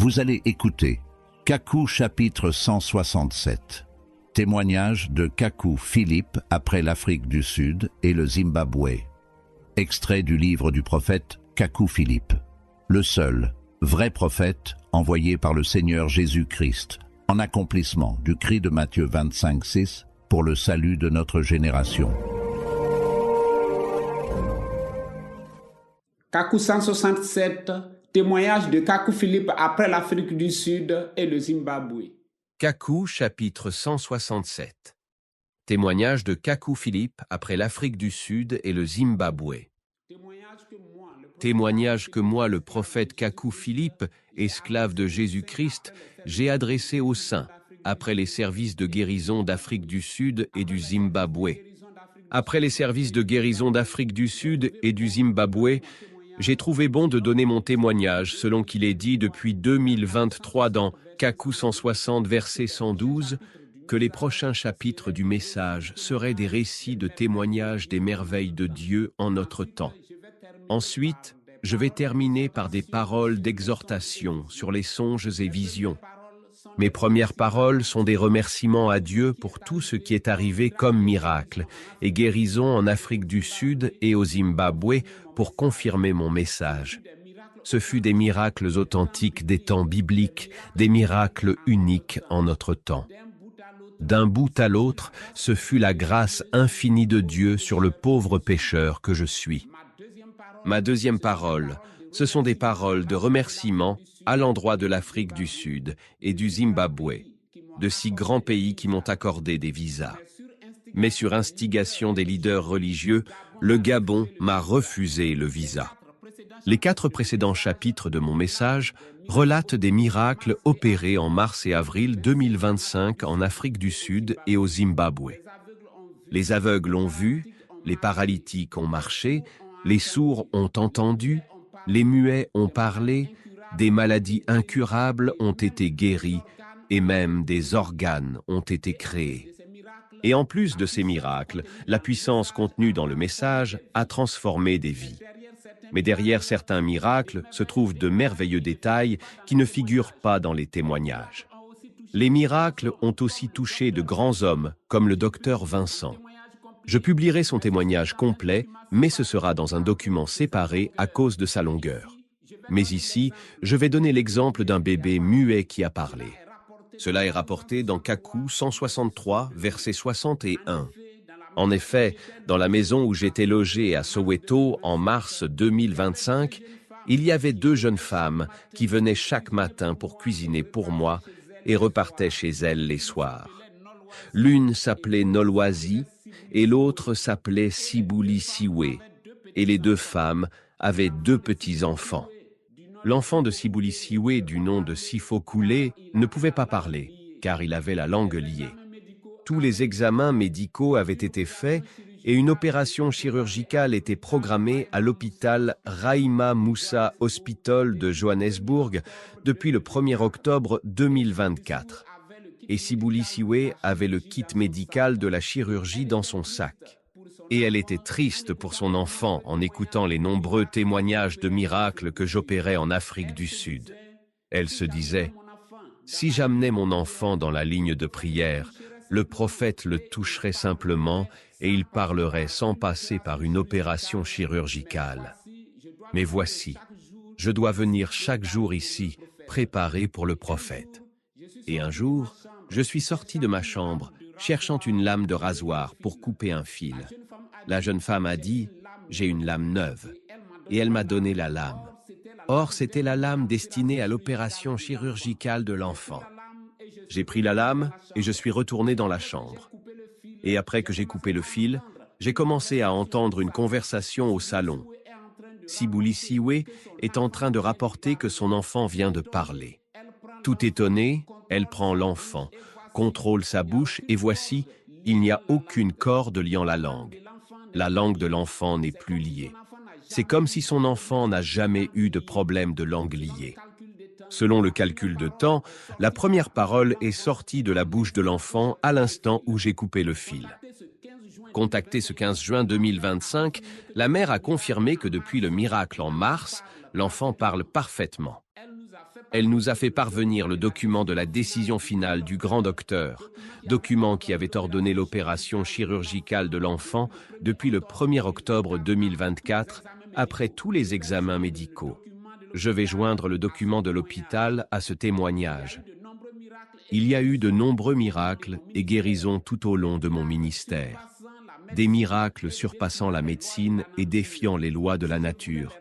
Vous allez écouter Kakou chapitre 167. Témoignage de Kakou Philippe après l'Afrique du Sud et le Zimbabwe. Extrait du livre du prophète Kakou Philippe. Le seul, vrai prophète envoyé par le Seigneur Jésus-Christ, en accomplissement du cri de Matthieu 25:6 pour le salut de notre génération. Kakou 167, témoignage de Kakou Philippe après l'Afrique du Sud et le Zimbabwe. Kakou chapitre 167. Témoignage de Kakou Philippe après l'Afrique du Sud et le Zimbabwe. Témoignage que moi, le prophète Kakou Philippe, esclave de Jésus-Christ, j'ai adressé aux saints, après les services de guérison d'Afrique du Sud et du Zimbabwe. Après les services de guérison d'Afrique du Sud et du Zimbabwe, j'ai trouvé bon de donner mon témoignage selon qu'il est dit depuis 2023 dans Kakou 160 verset 112 que les prochains chapitres du message seraient des récits de témoignages des merveilles de Dieu en notre temps. Ensuite, je vais terminer par des paroles d'exhortation sur les songes et visions. Mes premières paroles sont des remerciements à Dieu pour tout ce qui est arrivé comme miracle et guérison en Afrique du Sud et au Zimbabwe pour confirmer mon message. Ce fut des miracles authentiques des temps bibliques, des miracles uniques en notre temps. D'un bout à l'autre, ce fut la grâce infinie de Dieu sur le pauvre pécheur que je suis. Ma deuxième parole, ce sont des paroles de remerciement à l'endroit de l'Afrique du Sud et du Zimbabwe, de si grands pays qui m'ont accordé des visas. Mais sur instigation des leaders religieux, le Gabon m'a refusé le visa. Les 4 précédents chapitres de mon message relatent des miracles opérés en mars et avril 2025 en Afrique du Sud et au Zimbabwe. Les aveugles ont vu, les paralytiques ont marché, les sourds ont entendu, les muets ont parlé, des maladies incurables ont été guéries et même des organes ont été créés. Et en plus de ces miracles, la puissance contenue dans le message a transformé des vies. Mais derrière certains miracles se trouvent de merveilleux détails qui ne figurent pas dans les témoignages. Les miracles ont aussi touché de grands hommes, comme le docteur Vincent. Je publierai son témoignage complet, mais ce sera dans un document séparé à cause de sa longueur. Mais ici, je vais donner l'exemple d'un bébé muet qui a parlé. Cela est rapporté dans Kakou 163, verset 61. En effet, dans la maison où j'étais logé à Soweto en mars 2025, il y avait 2 jeunes femmes qui venaient chaque matin pour cuisiner pour moi et repartaient chez elles les soirs. L'une s'appelait Nolwazi et l'autre s'appelait Sibouli Siwe, et les 2 femmes avaient 2 petits-enfants. L'enfant de Sibouli Siwe, du nom de Sifo Koulé, ne pouvait pas parler, car il avait la langue liée. Tous les examens médicaux avaient été faits et une opération chirurgicale était programmée à l'hôpital Rahima Moussa Hospital de Johannesburg depuis le 1er octobre 2024. Et Sibouli Siwe avait le kit médical de la chirurgie dans son sac. Et elle était triste pour son enfant en écoutant les nombreux témoignages de miracles que j'opérais en Afrique du Sud. Elle se disait, « Si j'amenais mon enfant dans la ligne de prière, le prophète le toucherait simplement et il parlerait sans passer par une opération chirurgicale. Mais voici, je dois venir chaque jour ici, préparé pour le prophète. » Et un jour, je suis sorti de ma chambre, cherchant une lame de rasoir pour couper un fil. La jeune femme a dit, « J'ai une lame neuve. » Et elle m'a donné la lame. Or, c'était la lame destinée à l'opération chirurgicale de l'enfant. J'ai pris la lame et je suis retourné dans la chambre. Et après que j'ai coupé le fil, j'ai commencé à entendre une conversation au salon. Sibouli Siwe est en train de rapporter que son enfant vient de parler. Tout étonnée, elle prend l'enfant, contrôle sa bouche et voici, il n'y a aucune corde liant la langue. La langue de l'enfant n'est plus liée. C'est comme si son enfant n'a jamais eu de problème de langue liée. Selon le calcul de temps, la première parole est sortie de la bouche de l'enfant à l'instant où j'ai coupé le fil. Contactée ce 15 juin 2025, la mère a confirmé que depuis le miracle en mars, l'enfant parle parfaitement. Elle nous a fait parvenir le document de la décision finale du grand docteur, document qui avait ordonné l'opération chirurgicale de l'enfant depuis le 1er octobre 2024, après tous les examens médicaux. Je vais joindre le document de l'hôpital à ce témoignage. Il y a eu de nombreux miracles et guérisons tout au long de mon ministère. Des miracles surpassant la médecine et défiant les lois de la nature.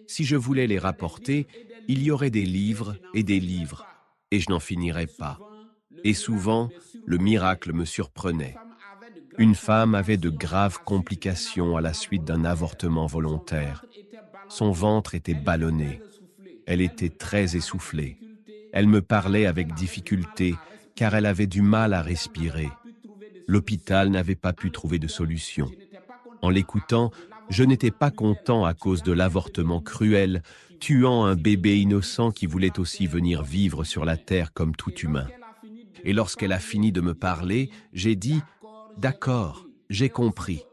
Si je voulais les rapporter, il y aurait des livres, et je n'en finirais pas. Et souvent, le miracle me surprenait. Une femme avait de graves complications à la suite d'un avortement volontaire. Son ventre était ballonné. Elle était très essoufflée. Elle me parlait avec difficulté, car elle avait du mal à respirer. L'hôpital n'avait pas pu trouver de solution. En l'écoutant, je n'étais pas content à cause de l'avortement cruel, tuant un bébé innocent qui voulait aussi venir vivre sur la terre comme tout humain. Et lorsqu'elle a fini de me parler, j'ai dit « D'accord, j'ai compris ».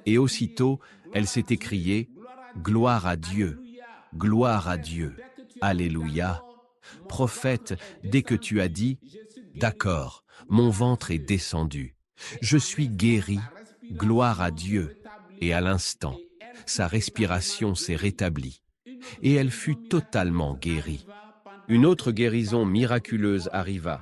Et aussitôt, elle s'est écriée « Gloire à Dieu, gloire à Dieu, Alléluia ». Prophète, dès que tu as dit « D'accord, mon ventre est descendu, je suis guéri, gloire à Dieu », et à l'instant, sa respiration s'est rétablie, et elle fut totalement guérie. Une autre guérison miraculeuse arriva,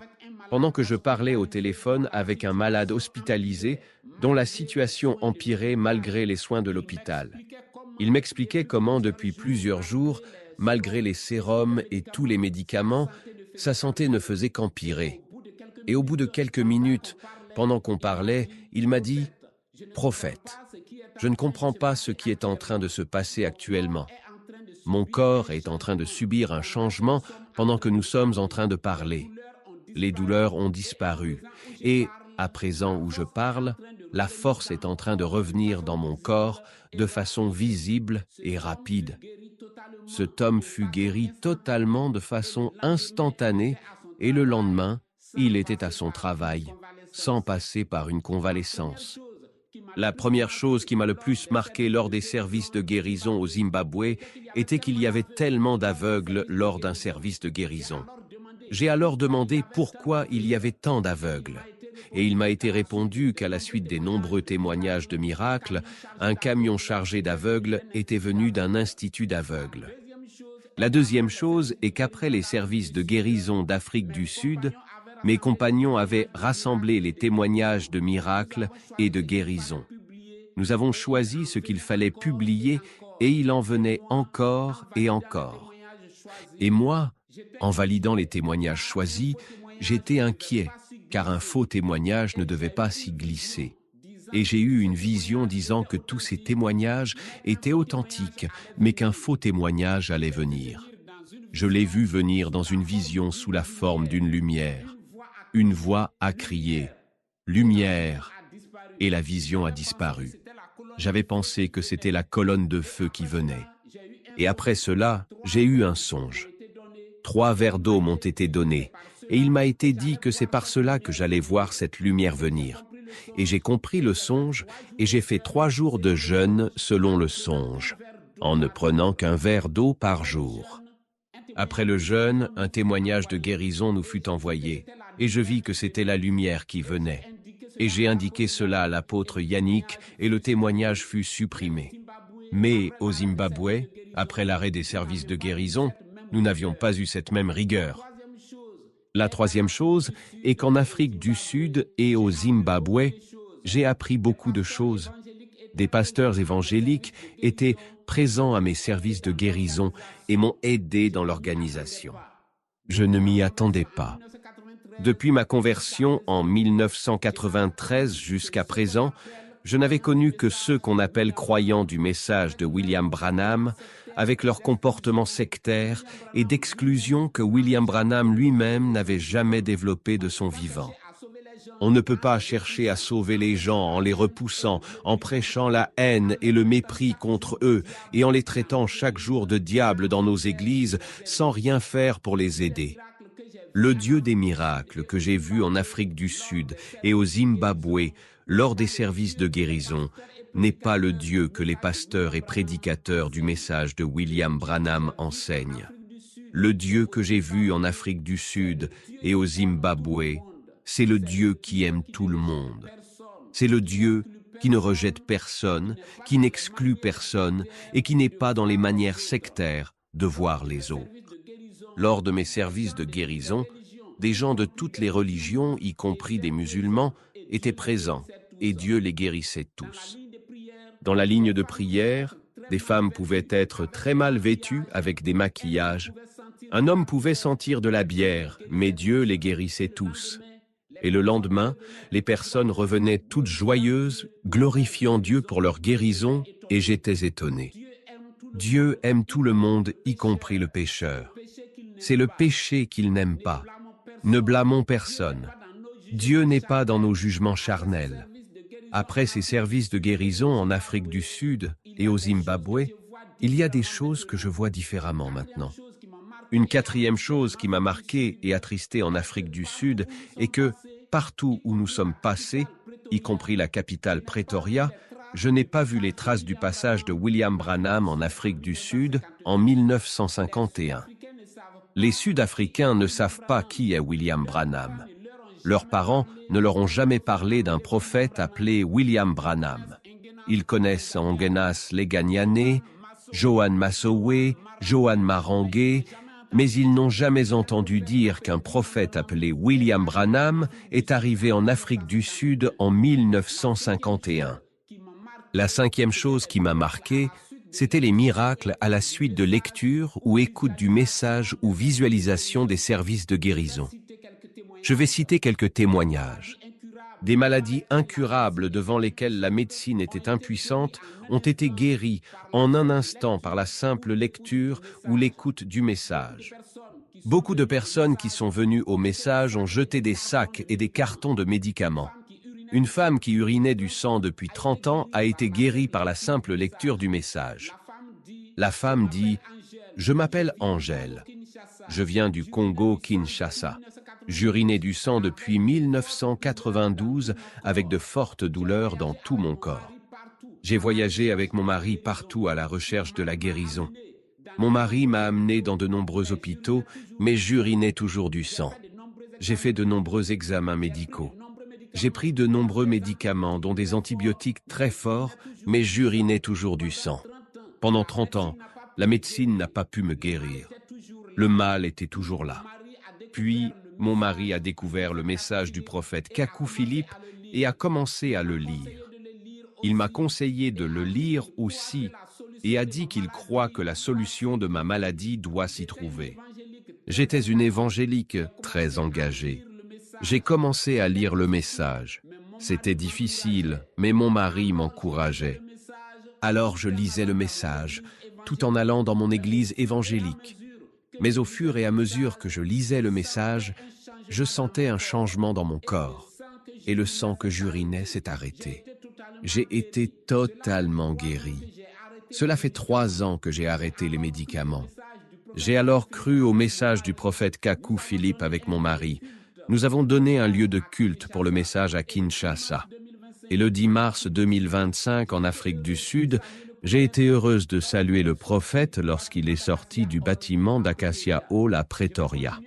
pendant que je parlais au téléphone avec un malade hospitalisé dont la situation empirait malgré les soins de l'hôpital. Il m'expliquait comment depuis plusieurs jours, malgré les sérums et tous les médicaments, sa santé ne faisait qu'empirer. Et au bout de quelques minutes, pendant qu'on parlait, il m'a dit « Prophète, je ne comprends pas ce qui est en train de se passer actuellement. Mon corps est en train de subir un changement pendant que nous sommes en train de parler. Les douleurs ont disparu et, à présent où je parle, la force est en train de revenir dans mon corps de façon visible et rapide. » Cet homme fut guéri totalement de façon instantanée et le lendemain, il était à son travail, sans passer par une convalescence. La première chose qui m'a le plus marqué lors des services de guérison au Zimbabwe était qu'il y avait tellement d'aveugles lors d'un service de guérison. J'ai alors demandé pourquoi il y avait tant d'aveugles. Et il m'a été répondu qu'à la suite des nombreux témoignages de miracles, un camion chargé d'aveugles était venu d'un institut d'aveugles. La deuxième chose est qu'après les services de guérison d'Afrique du Sud, mes compagnons avaient rassemblé les témoignages de miracles et de guérison. Nous avons choisi ce qu'il fallait publier et il en venait encore et encore. Et moi, en validant les témoignages choisis, j'étais inquiet, car un faux témoignage ne devait pas s'y glisser. Et j'ai eu une vision disant que tous ces témoignages étaient authentiques, mais qu'un faux témoignage allait venir. Je l'ai vu venir dans une vision sous la forme d'une lumière. Une voix a crié « Lumière !» et la vision a disparu. J'avais pensé que c'était la colonne de feu qui venait. Et après cela, j'ai eu un songe. 3 verres d'eau m'ont été donnés, et il m'a été dit que c'est par cela que j'allais voir cette lumière venir. Et j'ai compris le songe, et j'ai fait 3 jours de jeûne selon le songe, en ne prenant qu'un verre d'eau par jour. Après le jeûne, un témoignage de guérison nous fut envoyé, et je vis que c'était la lumière qui venait. Et j'ai indiqué cela à l'apôtre Yannick, et le témoignage fut supprimé. Mais au Zimbabwe, après l'arrêt des services de guérison, nous n'avions pas eu cette même rigueur. La troisième chose est qu'en Afrique du Sud et au Zimbabwe, j'ai appris beaucoup de choses. Des pasteurs évangéliques étaient présents à mes services de guérison et m'ont aidé dans l'organisation. Je ne m'y attendais pas. Depuis ma conversion en 1993 jusqu'à présent, je n'avais connu que ceux qu'on appelle croyants du message de William Branham, avec leur comportement sectaire et d'exclusion que William Branham lui-même n'avait jamais développé de son vivant. On ne peut pas chercher à sauver les gens en les repoussant, en prêchant la haine et le mépris contre eux et en les traitant chaque jour de diables dans nos églises sans rien faire pour les aider. Le Dieu des miracles que j'ai vu en Afrique du Sud et au Zimbabwe lors des services de guérison n'est pas le Dieu que les pasteurs et prédicateurs du message de William Branham enseignent. Le Dieu que j'ai vu en Afrique du Sud et au Zimbabwe, c'est le Dieu qui aime tout le monde. C'est le Dieu qui ne rejette personne, qui n'exclut personne et qui n'est pas dans les manières sectaires de voir les autres. Lors de mes services de guérison, des gens de toutes les religions, y compris des musulmans, étaient présents et Dieu les guérissait tous. Dans la ligne de prière, des femmes pouvaient être très mal vêtues avec des maquillages. Un homme pouvait sentir de la bière, mais Dieu les guérissait tous. Et le lendemain, les personnes revenaient toutes joyeuses, glorifiant Dieu pour leur guérison, et j'étais étonné. Dieu aime tout le monde, y compris le pécheur. C'est le péché qu'il n'aime pas. Ne blâmons personne. Dieu n'est pas dans nos jugements charnels. Après ces services de guérison en Afrique du Sud et au Zimbabwe, il y a des choses que je vois différemment maintenant. Une quatrième chose qui m'a marqué et attristé en Afrique du Sud est que, partout où nous sommes passés, y compris la capitale Pretoria, je n'ai pas vu les traces du passage de William Branham en Afrique du Sud en 1951. Les Sud-Africains ne savent pas qui est William Branham. Leurs parents ne leur ont jamais parlé d'un prophète appelé William Branham. Ils connaissent Ongenas Leganyane, Joan Masowe, Joan Marangue, mais ils n'ont jamais entendu dire qu'un prophète appelé William Branham est arrivé en Afrique du Sud en 1951. La cinquième chose qui m'a marqué, c'était les miracles à la suite de lecture ou écoute du message ou visualisation des services de guérison. Je vais citer quelques témoignages. Des maladies incurables devant lesquelles la médecine était impuissante ont été guéries en un instant par la simple lecture ou l'écoute du message. Beaucoup de personnes qui sont venues au message ont jeté des sacs et des cartons de médicaments. Une femme qui urinait du sang depuis 30 ans a été guérie par la simple lecture du message. La femme dit « Je m'appelle Angèle. Je viens du Congo-Kinshasa. J'urinais du sang depuis 1992 avec de fortes douleurs dans tout mon corps. J'ai voyagé avec mon mari partout à la recherche de la guérison. Mon mari m'a amené dans de nombreux hôpitaux, mais j'urinais toujours du sang. J'ai fait de nombreux examens médicaux. J'ai pris de nombreux médicaments, dont des antibiotiques très forts, mais j'urinais toujours du sang. Pendant 30 ans, la médecine n'a pas pu me guérir. Le mal était toujours là. Puis, mon mari a découvert le message du prophète Kakou Philippe et a commencé à le lire. Il m'a conseillé de le lire aussi et a dit qu'il croit que la solution de ma maladie doit s'y trouver. J'étais une évangélique très engagée. J'ai commencé à lire le message. C'était difficile, mais mon mari m'encourageait. Alors je lisais le message, tout en allant dans mon église évangélique. Mais au fur et à mesure que je lisais le message, je sentais un changement dans mon corps, et le sang que j'urinais s'est arrêté. J'ai été totalement guéri. Cela fait 3 ans que j'ai arrêté les médicaments. J'ai alors cru au message du prophète Kakou Philippe avec mon mari. Nous avons donné un lieu de culte pour le message à Kinshasa. Et le 10 mars 2025, en Afrique du Sud, j'ai été heureuse de saluer le prophète lorsqu'il est sorti du bâtiment d'Acacia Hall à Pretoria.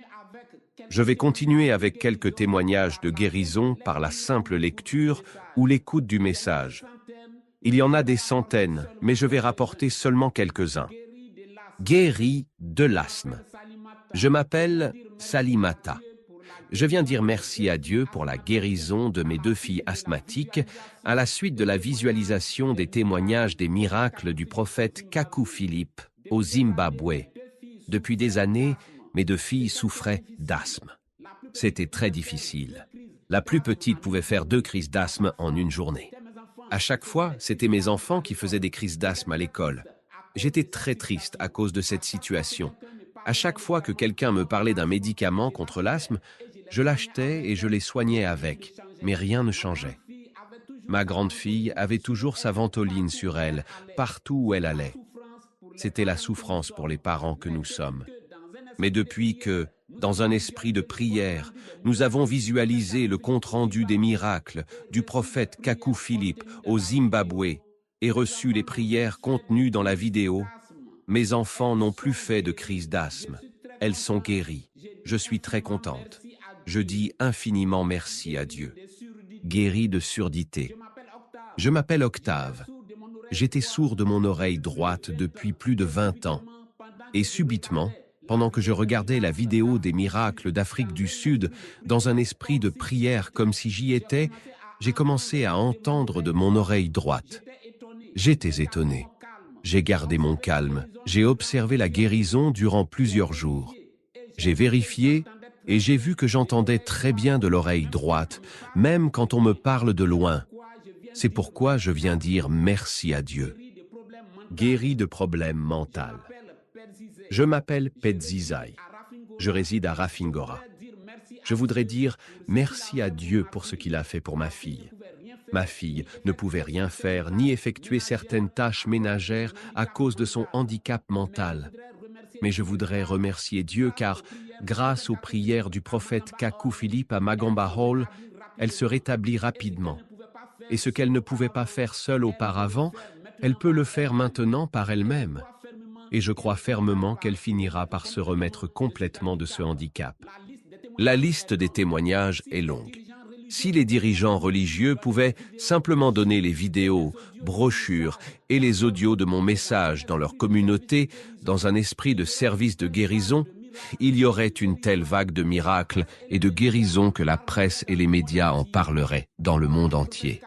Je vais continuer avec quelques témoignages de guérison par la simple lecture ou l'écoute du message. Il y en a des centaines, mais je vais rapporter seulement quelques-uns. Guéri de l'asthme. Je m'appelle Salimata. Je viens dire merci à Dieu pour la guérison de mes 2 filles asthmatiques à la suite de la visualisation des témoignages des miracles du prophète Kakou Philippe au Zimbabwe. Depuis des années, mes 2 filles souffraient d'asthme. C'était très difficile. La plus petite pouvait faire 2 crises d'asthme en une journée. À chaque fois, c'était mes enfants qui faisaient des crises d'asthme à l'école. J'étais très triste à cause de cette situation. À chaque fois que quelqu'un me parlait d'un médicament contre l'asthme, je l'achetais et je les soignais avec, mais rien ne changeait. Ma grande fille avait toujours sa ventoline sur elle, partout où elle allait. C'était la souffrance pour les parents que nous sommes. Mais depuis que, dans un esprit de prière, nous avons visualisé le compte-rendu des miracles du prophète Kakou Philippe au Zimbabwe et reçu les prières contenues dans la vidéo, mes enfants n'ont plus fait de crise d'asthme. Elles sont guéries. Je suis très contente. Je dis infiniment merci à Dieu. Guérie de surdité. Je m'appelle Octave. J'étais sourd de mon oreille droite depuis plus de 20 ans. Et subitement, pendant que je regardais la vidéo des miracles d'Afrique du Sud, dans un esprit de prière comme si j'y étais, j'ai commencé à entendre de mon oreille droite. J'étais étonné. J'ai gardé mon calme. J'ai observé la guérison durant plusieurs jours. J'ai vérifié et j'ai vu que j'entendais très bien de l'oreille droite, même quand on me parle de loin. C'est pourquoi je viens dire merci à Dieu. Guéri de problèmes mentaux. Je m'appelle Pedzizai. Je réside à Rafingora. Je voudrais dire merci à Dieu pour ce qu'il a fait pour ma fille. Ma fille ne pouvait rien faire ni effectuer certaines tâches ménagères à cause de son handicap mental. Mais je voudrais remercier Dieu car, grâce aux prières du prophète Kaku Philippe à Magamba Hall, elle se rétablit rapidement. Et ce qu'elle ne pouvait pas faire seule auparavant, elle peut le faire maintenant par elle-même. Et je crois fermement qu'elle finira par se remettre complètement de ce handicap. La liste des témoignages est longue. Si les dirigeants religieux pouvaient simplement donner les vidéos, brochures et les audios de mon message dans leur communauté, dans un esprit de service de guérison, il y aurait une telle vague de miracles et de guérisons que la presse et les médias en parleraient dans le monde entier.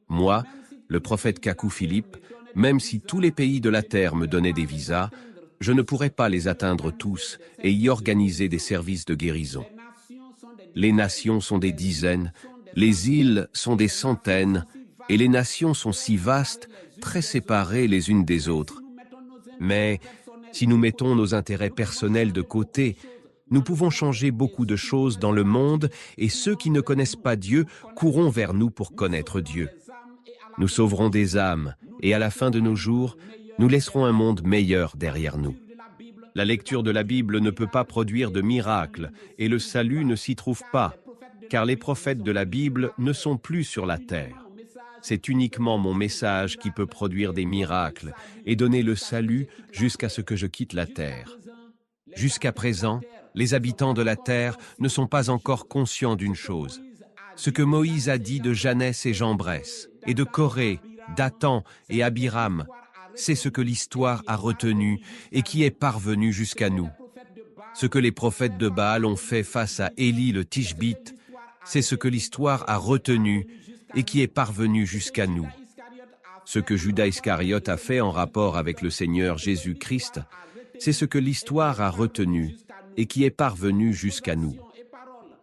Moi, le prophète Kaku Philippe, même si tous les pays de la terre me donnaient des visas, je ne pourrais pas les atteindre tous et y organiser des services de guérison. Les nations sont des dizaines, les îles sont des centaines, et les nations sont si vastes, très séparées les unes des autres. Mais si nous mettons nos intérêts personnels de côté, nous pouvons changer beaucoup de choses dans le monde et ceux qui ne connaissent pas Dieu courront vers nous pour connaître Dieu. Nous sauverons des âmes et à la fin de nos jours, nous laisserons un monde meilleur derrière nous. La lecture de la Bible ne peut pas produire de miracles et le salut ne s'y trouve pas, car les prophètes de la Bible ne sont plus sur la terre. C'est uniquement mon message qui peut produire des miracles et donner le salut jusqu'à ce que je quitte la terre. Jusqu'à présent, les habitants de la terre ne sont pas encore conscients d'une chose. Ce que Moïse a dit de Janès et Jambres, et de Corée, Dathan et Abiram, c'est ce que l'histoire a retenu et qui est parvenu jusqu'à nous. Ce que les prophètes de Baal ont fait face à Élie le Tishbite, c'est ce que l'histoire a retenu et qui est parvenu jusqu'à nous. Ce que Judas Iscariote a fait en rapport avec le Seigneur Jésus-Christ, c'est ce que l'histoire a retenu et qui est parvenu jusqu'à nous.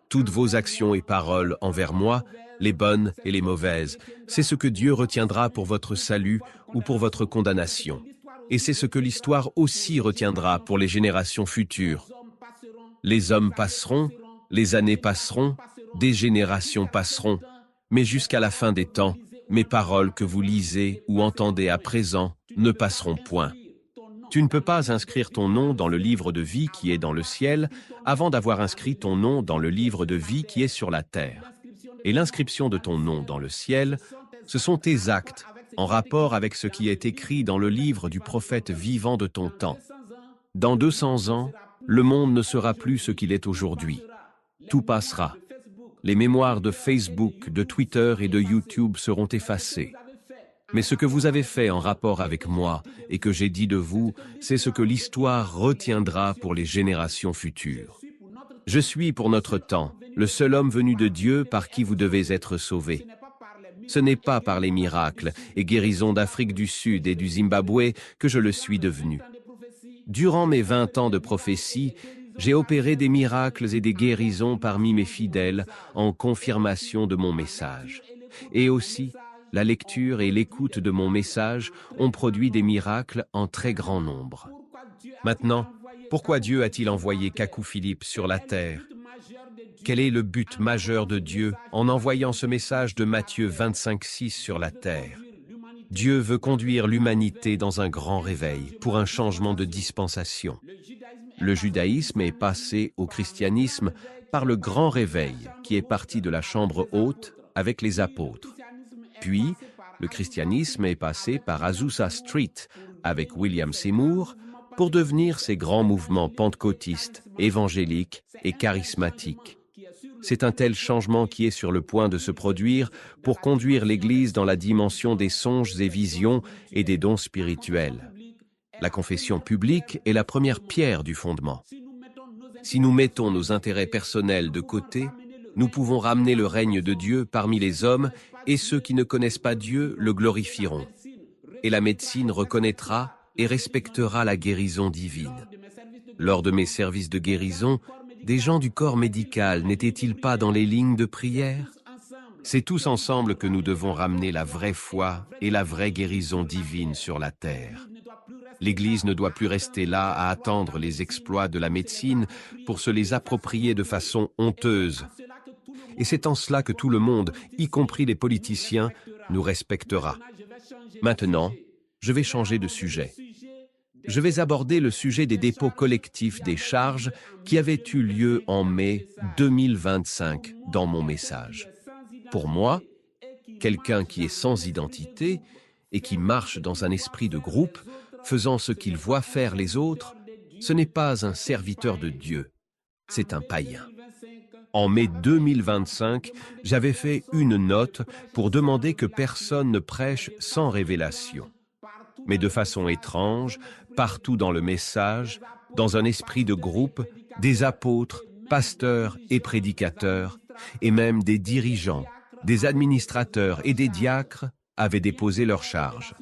Toutes vos actions et paroles envers moi, les bonnes et les mauvaises, c'est ce que Dieu retiendra pour votre salut ou pour votre condamnation. Et c'est ce que l'histoire aussi retiendra pour les générations futures. Les hommes passeront, les années passeront, des générations passeront, mais jusqu'à la fin des temps, mes paroles que vous lisez ou entendez à présent ne passeront point. Tu ne peux pas inscrire ton nom dans le livre de vie qui est dans le ciel avant d'avoir inscrit ton nom dans le livre de vie qui est sur la terre. Et l'inscription de ton nom dans le ciel, ce sont tes actes, en rapport avec ce qui est écrit dans le livre du prophète vivant de ton temps. Dans 200 ans, le monde ne sera plus ce qu'il est aujourd'hui. Tout passera. Les mémoires de Facebook, de Twitter et de YouTube seront effacées. Mais ce que vous avez fait en rapport avec moi et que j'ai dit de vous, c'est ce que l'histoire retiendra pour les générations futures. Je suis pour notre temps, le seul homme venu de Dieu par qui vous devez être sauvés. Ce n'est pas par les miracles et guérisons d'Afrique du Sud et du Zimbabwe que je le suis devenu. Durant mes 20 ans de prophétie, j'ai opéré des miracles et des guérisons parmi mes fidèles en confirmation de mon message. Et aussi, la lecture et l'écoute de mon message ont produit des miracles en très grand nombre. Maintenant, pourquoi Dieu a-t-il envoyé Kaku Philippe sur la terre? Quel est le but majeur de Dieu en envoyant ce message de Matthieu 25:6 sur la terre? Dieu veut conduire l'humanité dans un grand réveil pour un changement de dispensation. Le judaïsme est passé au christianisme par le grand réveil qui est parti de la chambre haute avec les apôtres. Puis, le christianisme est passé par Azusa Street avec William Seymour, pour devenir ces grands mouvements pentecôtistes, évangéliques et charismatiques. C'est un tel changement qui est sur le point de se produire pour conduire l'Église dans la dimension des songes et visions et des dons spirituels. La confession publique est la première pierre du fondement. Si nous mettons nos intérêts personnels de côté, nous pouvons ramener le règne de Dieu parmi les hommes et ceux qui ne connaissent pas Dieu le glorifieront. Et la médecine reconnaîtra et respectera la guérison divine. Lors de mes services de guérison, des gens du corps médical n'étaient-ils pas dans les lignes de prière? C'est tous ensemble que nous devons ramener la vraie foi et la vraie guérison divine sur la terre. L'Église ne doit plus rester là à attendre les exploits de la médecine pour se les approprier de façon honteuse. Et c'est en cela que tout le monde, y compris les politiciens, nous respectera. Maintenant, je vais changer de sujet. Je vais aborder le sujet des dépôts collectifs des charges qui avaient eu lieu en mai 2025 dans mon message. Pour moi, quelqu'un qui est sans identité et qui marche dans un esprit de groupe, faisant ce qu'il voit faire les autres, ce n'est pas un serviteur de Dieu, c'est un païen. En mai 2025, j'avais fait une note pour demander que personne ne prêche sans révélation. Mais de façon étrange, partout dans le message, dans un esprit de groupe, des apôtres, pasteurs et prédicateurs, et même des dirigeants, des administrateurs et des diacres avaient déposé leurs charges.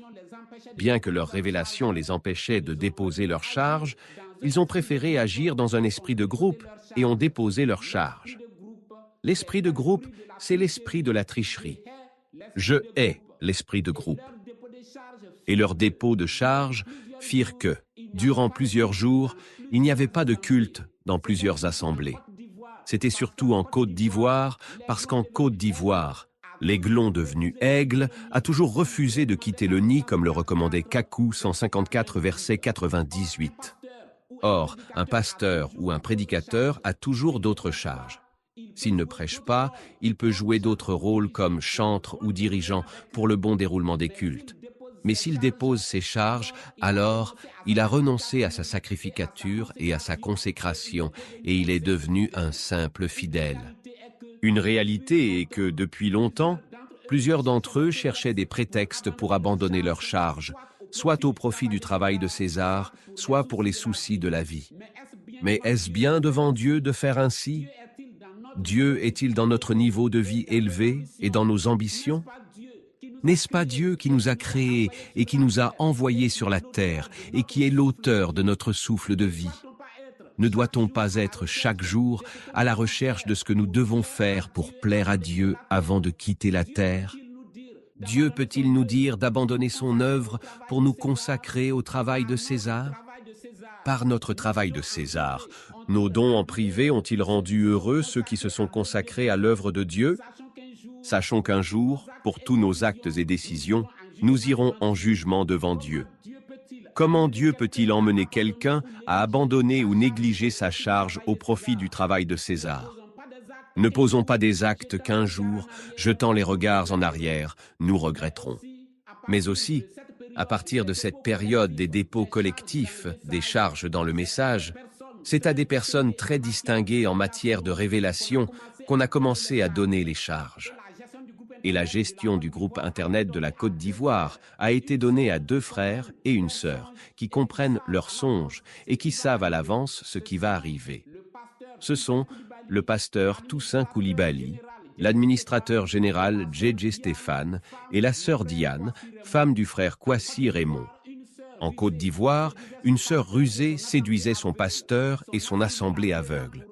Bien que leur révélation les empêchait de déposer leurs charges, ils ont préféré agir dans un esprit de groupe et ont déposé leurs charges. L'esprit de groupe, c'est l'esprit de la tricherie. Je hais l'esprit de groupe. Et leur dépôt de charges firent que, durant plusieurs jours, il n'y avait pas de culte dans plusieurs assemblées. C'était surtout en Côte d'Ivoire, parce qu'en Côte d'Ivoire, l'aiglon devenu aigle a toujours refusé de quitter le nid comme le recommandait Kakou 154 verset 98. Or, un pasteur ou un prédicateur a toujours d'autres charges. S'il ne prêche pas, il peut jouer d'autres rôles comme chantre ou dirigeant pour le bon déroulement des cultes. Mais s'il dépose ses charges, alors il a renoncé à sa sacrificature et à sa consécration et il est devenu un simple fidèle. Une réalité est que, depuis longtemps, plusieurs d'entre eux cherchaient des prétextes pour abandonner leurs charges, soit au profit du travail de César, soit pour les soucis de la vie. Mais est-ce bien devant Dieu de faire ainsi? Dieu est-il dans notre niveau de vie élevé et dans nos ambitions? N'est-ce pas Dieu qui nous a créés et qui nous a envoyés sur la terre et qui est l'auteur de notre souffle de vie? Ne doit-on pas être chaque jour à la recherche de ce que nous devons faire pour plaire à Dieu avant de quitter la terre? Dieu peut-il nous dire d'abandonner son œuvre pour nous consacrer au travail de César? Par notre travail de César, nos dons en privé ont-ils rendu heureux ceux qui se sont consacrés à l'œuvre de Dieu? Sachons qu'un jour, pour tous nos actes et décisions, nous irons en jugement devant Dieu. Comment Dieu peut-il emmener quelqu'un à abandonner ou négliger sa charge au profit du travail de César? Ne posons pas des actes qu'un jour, jetant les regards en arrière, nous regretterons. Mais aussi, à partir de cette période des dépôts collectifs des charges dans le message, c'est à des personnes très distinguées en matière de révélation qu'on a commencé à donner les charges. Et la gestion du groupe Internet de la Côte d'Ivoire a été donnée à 2 frères et une sœur qui comprennent leurs songes et qui savent à l'avance ce qui va arriver. Ce sont le pasteur Toussaint Koulibaly, l'administrateur général Djedje Stéphane et la sœur Diane, femme du frère Kwasi Raymond. En Côte d'Ivoire, une sœur rusée séduisait son pasteur et son assemblée aveugle.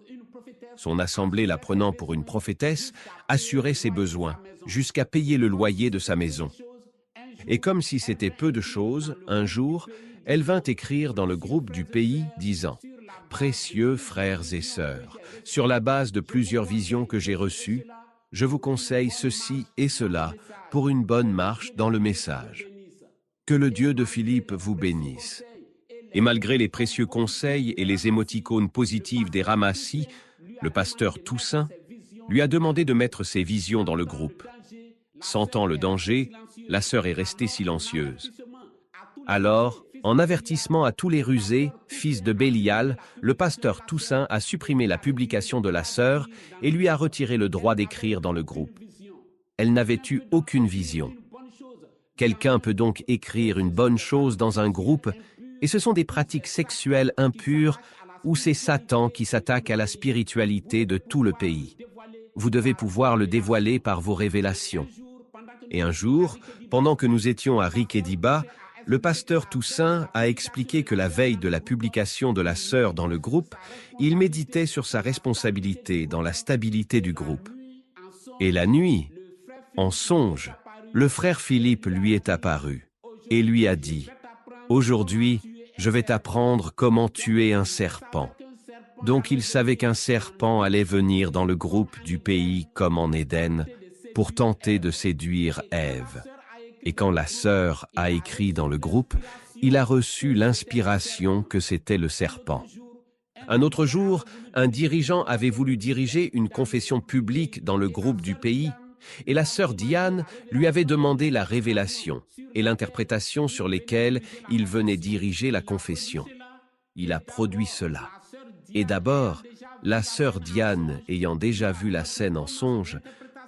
Son assemblée, la prenant pour une prophétesse, assurait ses besoins, jusqu'à payer le loyer de sa maison. Et comme si c'était peu de choses, un jour, elle vint écrire dans le groupe du pays, disant « Précieux frères et sœurs, sur la base de plusieurs visions que j'ai reçues, je vous conseille ceci et cela pour une bonne marche dans le message. Que le Dieu de Philippe vous bénisse. » Et malgré les précieux conseils et les émoticônes positives des ramassis, le pasteur Toussaint lui a demandé de mettre ses visions dans le groupe. Sentant le danger, la sœur est restée silencieuse. Alors, En avertissement à tous les rusés, fils de Bélial, le pasteur Toussaint a supprimé la publication de la sœur et lui a retiré le droit d'écrire dans le groupe. Elle n'avait eu aucune vision. Quelqu'un peut donc écrire une bonne chose dans un groupe, et ce sont des pratiques sexuelles impures ou c'est Satan qui s'attaque à la spiritualité de tout le pays. Vous devez pouvoir le dévoiler par vos révélations. Et un jour, pendant que nous étions à Rikédiba, le pasteur Toussaint a expliqué que la veille de la publication de la sœur dans le groupe, il méditait sur sa responsabilité dans la stabilité du groupe. Et la nuit, en songe, le frère Philippe lui est apparu et lui a dit « Aujourd'hui, je vais t'apprendre comment tuer un serpent. » Donc il savait qu'un serpent allait venir dans le groupe du pays comme en Éden pour tenter de séduire Ève. Et quand la sœur a écrit dans le groupe, il a reçu l'inspiration que c'était le serpent. Un autre jour, un dirigeant avait voulu diriger une confession publique dans le groupe du pays, et la sœur Diane lui avait demandé la révélation et l'interprétation sur lesquelles il venait diriger la confession. Il a produit cela. Et d'abord, la sœur Diane, ayant déjà vu la scène en songe,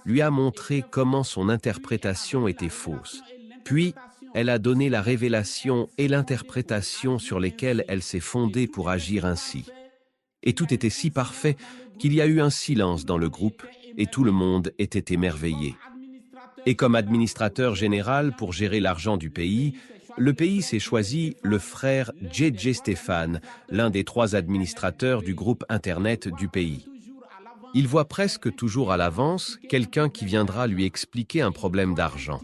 lui a montré comment son interprétation était fausse. Puis, elle a donné la révélation et l'interprétation sur lesquelles elle s'est fondée pour agir ainsi. Et tout était si parfait qu'il y a eu un silence dans le groupe et tout le monde était émerveillé. Et comme administrateur général pour gérer l'argent du pays, le pays s'est choisi le frère J.J. Stéphane, l'un des 3 administrateurs du groupe Internet du pays. Il voit presque toujours à l'avance quelqu'un qui viendra lui expliquer un problème d'argent.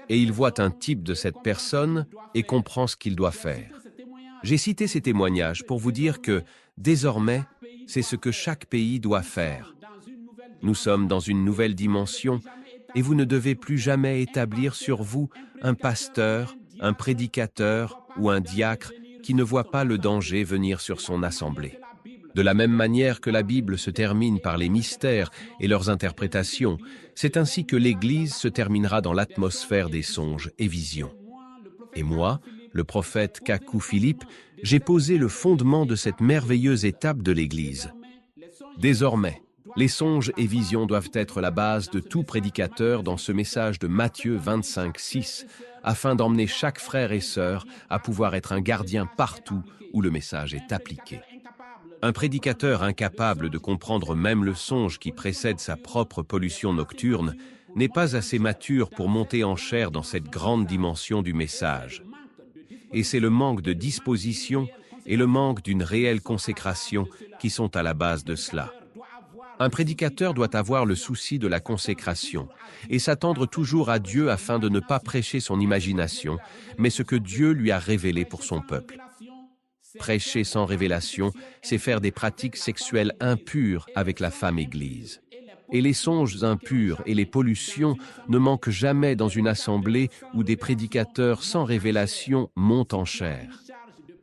Et il voit un type de cette personne et comprend ce qu'il doit faire. J'ai cité ces témoignages pour vous dire que, désormais, c'est ce que chaque pays doit faire. Nous sommes dans une nouvelle dimension et vous ne devez plus jamais établir sur vous un pasteur, un prédicateur ou un diacre qui ne voit pas le danger venir sur son assemblée. De la même manière que la Bible se termine par les mystères et leurs interprétations, c'est ainsi que l'Église se terminera dans l'atmosphère des songes et visions. Et moi, le prophète Kakou Philippe, j'ai posé le fondement de cette merveilleuse étape de l'Église. Désormais, les songes et visions doivent être la base de tout prédicateur dans ce message de Matthieu 25:6, afin d'emmener chaque frère et sœur à pouvoir être un gardien partout où le message est appliqué. Un prédicateur incapable de comprendre même le songe qui précède sa propre pollution nocturne n'est pas assez mature pour monter en chair dans cette grande dimension du message. Et c'est le manque de disposition et le manque d'une réelle consécration qui sont à la base de cela. Un prédicateur doit avoir le souci de la consécration et s'attendre toujours à Dieu afin de ne pas prêcher son imagination, mais ce que Dieu lui a révélé pour son peuple. Prêcher sans révélation, c'est faire des pratiques sexuelles impures avec la femme Église. Et les songes impurs et les pollutions ne manquent jamais dans une assemblée où des prédicateurs sans révélation montent en chair.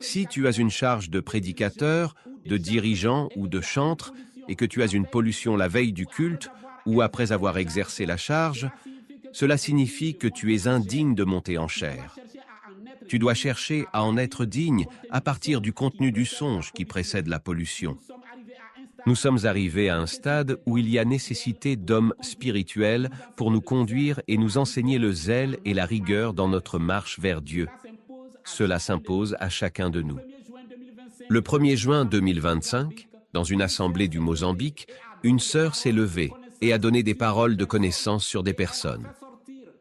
Si tu as une charge de prédicateur, de dirigeant ou de chantre, et que tu as une pollution la veille du culte ou après avoir exercé la charge, cela signifie que tu es indigne de monter en chair. Tu dois chercher à en être digne à partir du contenu du songe qui précède la pollution. Nous sommes arrivés à un stade où il y a nécessité d'hommes spirituels pour nous conduire et nous enseigner le zèle et la rigueur dans notre marche vers Dieu. Cela s'impose à chacun de nous. Le 1er juin 2025, dans une assemblée du Mozambique, une sœur s'est levée et a donné des paroles de connaissance sur des personnes.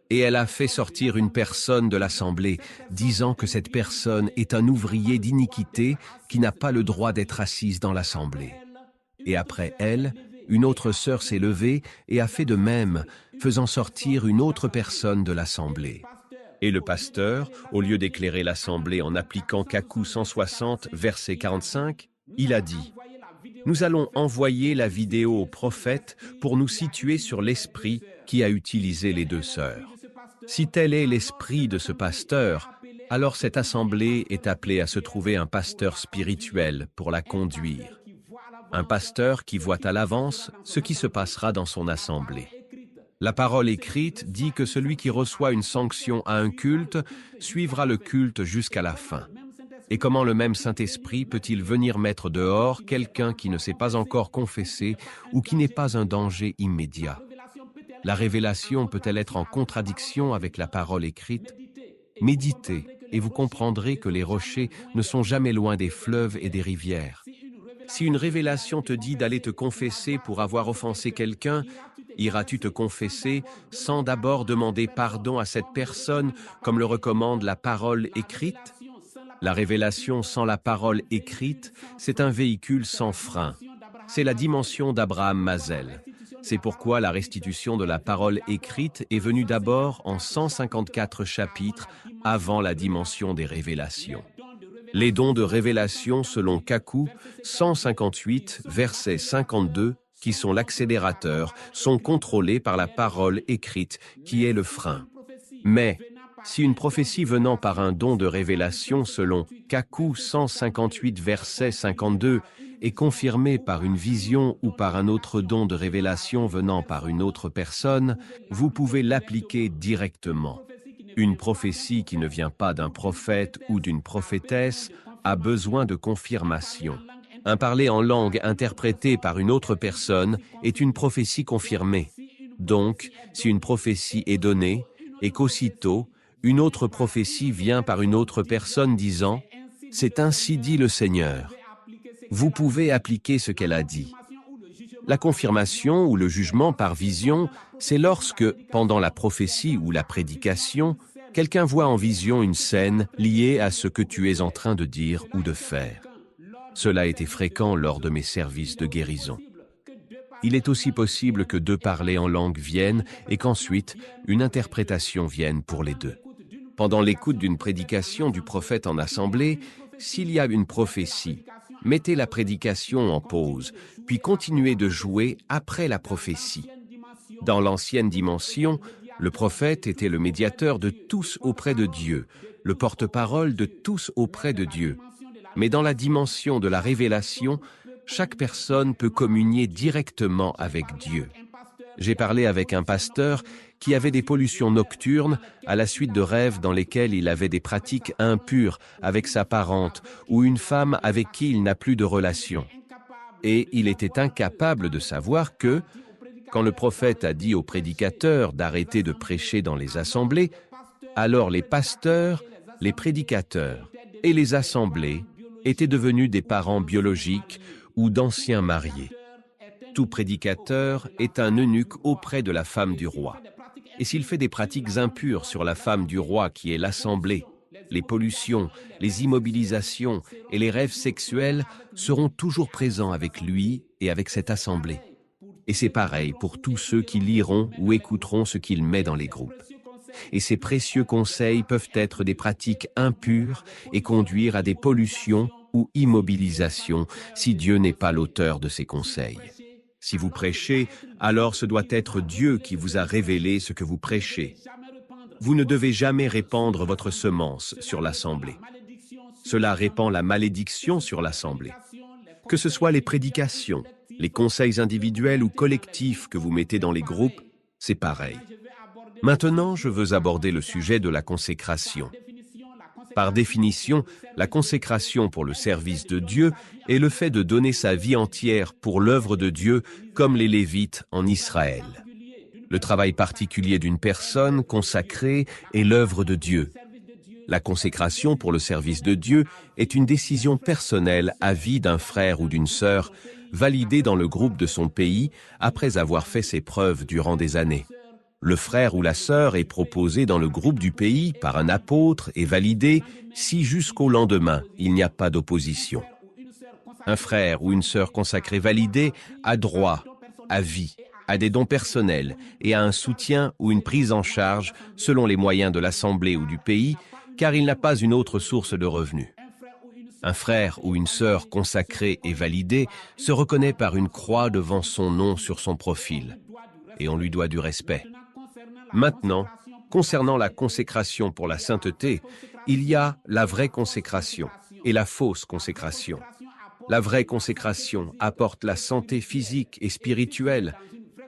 Et elle a fait sortir une personne de l'assemblée, disant que cette personne est un ouvrier d'iniquité qui n'a pas le droit d'être assise dans l'assemblée. Et après elle, une autre sœur s'est levée et a fait de même, faisant sortir une autre personne de l'assemblée. Et le pasteur, au lieu d'éclairer l'assemblée en appliquant Kakou 160, verset 45, il a dit « Nous allons envoyer la vidéo au prophète pour nous situer sur l'esprit qui a utilisé les 2 sœurs. Si tel est l'esprit de ce pasteur, alors cette assemblée est appelée à se trouver un pasteur spirituel pour la conduire. Un pasteur qui voit à l'avance ce qui se passera dans son assemblée. La parole écrite dit que celui qui reçoit une sanction à un culte suivra le culte jusqu'à la fin. Et comment le même Saint-Esprit peut-il venir mettre dehors quelqu'un qui ne s'est pas encore confessé ou qui n'est pas un danger immédiat? La révélation peut-elle être en contradiction avec la parole écrite? Méditez et vous comprendrez que les rochers ne sont jamais loin des fleuves et des rivières. Si une révélation te dit d'aller te confesser pour avoir offensé quelqu'un, iras-tu te confesser sans d'abord demander pardon à cette personne comme le recommande la parole écrite? La révélation sans la parole écrite, c'est un véhicule sans frein. C'est la dimension d'Abraham Mazel. C'est pourquoi la restitution de la parole écrite est venue d'abord en 154 chapitres avant la dimension des révélations. Les dons de révélation selon Kakou, 158, verset 52, qui sont l'accélérateur, sont contrôlés par la parole écrite, qui est le frein. Mais, si une prophétie venant par un don de révélation selon Kakou 158 verset 52 est confirmée par une vision ou par un autre don de révélation venant par une autre personne, vous pouvez l'appliquer directement. Une prophétie qui ne vient pas d'un prophète ou d'une prophétesse a besoin de confirmation. Un parler en langue interprété par une autre personne est une prophétie confirmée. Donc, si une prophétie est donnée et qu'aussitôt, une autre prophétie vient par une autre personne disant « C'est ainsi dit le Seigneur », vous pouvez appliquer ce qu'elle a dit. La confirmation ou le jugement par vision, c'est lorsque, pendant la prophétie ou la prédication, quelqu'un voit en vision une scène liée à ce que tu es en train de dire ou de faire. Cela était fréquent lors de mes services de guérison. Il est aussi possible que deux parlers en langue viennent et qu'ensuite, une interprétation vienne pour les deux. Pendant l'écoute d'une prédication du prophète en assemblée, s'il y a une prophétie, mettez la prédication en pause, puis continuez de jouer après la prophétie. Dans l'ancienne dimension, le prophète était le médiateur de tous auprès de Dieu, le porte-parole de tous auprès de Dieu. Mais dans la dimension de la révélation, chaque personne peut communier directement avec Dieu. J'ai parlé avec un pasteur qui avait des pollutions nocturnes à la suite de rêves dans lesquels il avait des pratiques impures avec sa parente ou une femme avec qui il n'a plus de relation. Et il était incapable de savoir que, quand le prophète a dit aux prédicateurs d'arrêter de prêcher dans les assemblées, alors les pasteurs, les prédicateurs et les assemblées étaient devenus des parents biologiques ou d'anciens mariés. Tout prédicateur est un eunuque auprès de la femme du roi. Et s'il fait des pratiques impures sur la femme du roi qui est l'assemblée, les pollutions, les immobilisations et les rêves sexuels seront toujours présents avec lui et avec cette assemblée. Et c'est pareil pour tous ceux qui liront ou écouteront ce qu'il met dans les groupes. Et ces précieux conseils peuvent être des pratiques impures et conduire à des pollutions ou immobilisations si Dieu n'est pas l'auteur de ces conseils. Si vous prêchez, alors ce doit être Dieu qui vous a révélé ce que vous prêchez. Vous ne devez jamais répandre votre semence sur l'assemblée. Cela répand la malédiction sur l'assemblée. Que ce soit les prédications, les conseils individuels ou collectifs que vous mettez dans les groupes, c'est pareil. Maintenant, je veux aborder le sujet de la consécration. Par définition, la consécration pour le service de Dieu est le fait de donner sa vie entière pour l'œuvre de Dieu comme les Lévites en Israël. Le travail particulier d'une personne consacrée est l'œuvre de Dieu. La consécration pour le service de Dieu est une décision personnelle à vie d'un frère ou d'une sœur, validée dans le groupe de son pays après avoir fait ses preuves durant des années. Le frère ou la sœur est proposé dans le groupe du pays par un apôtre et validé si jusqu'au lendemain, il n'y a pas d'opposition. Un frère ou une sœur consacrée validée a droit à vie, à des dons personnels et à un soutien ou une prise en charge selon les moyens de l'assemblée ou du pays, car il n'a pas une autre source de revenus. Un frère ou une sœur consacrée et validée se reconnaît par une croix devant son nom sur son profil, et on lui doit du respect. Maintenant, concernant la consécration pour la sainteté, il y a la vraie consécration et la fausse consécration. La vraie consécration apporte la santé physique et spirituelle,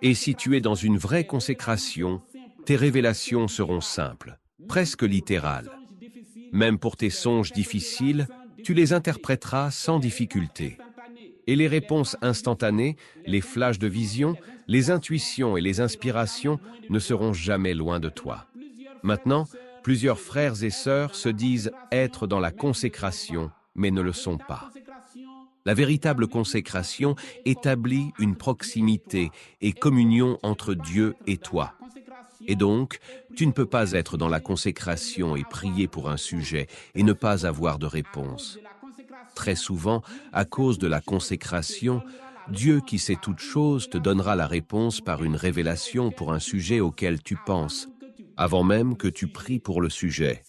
et si tu es dans une vraie consécration, tes révélations seront simples, presque littérales. Même pour tes songes difficiles, tu les interpréteras sans difficulté. Et les réponses instantanées, les flashs de vision, les intuitions et les inspirations ne seront jamais loin de toi. Maintenant, plusieurs frères et sœurs se disent être dans la consécration, mais ne le sont pas. La véritable consécration établit une proximité et communion entre Dieu et toi. Et donc, tu ne peux pas être dans la consécration et prier pour un sujet et ne pas avoir de réponse. Très souvent, à cause de la consécration, Dieu qui sait toutes choses te donnera la réponse par une révélation pour un sujet auquel tu penses, avant même que tu pries pour le sujet.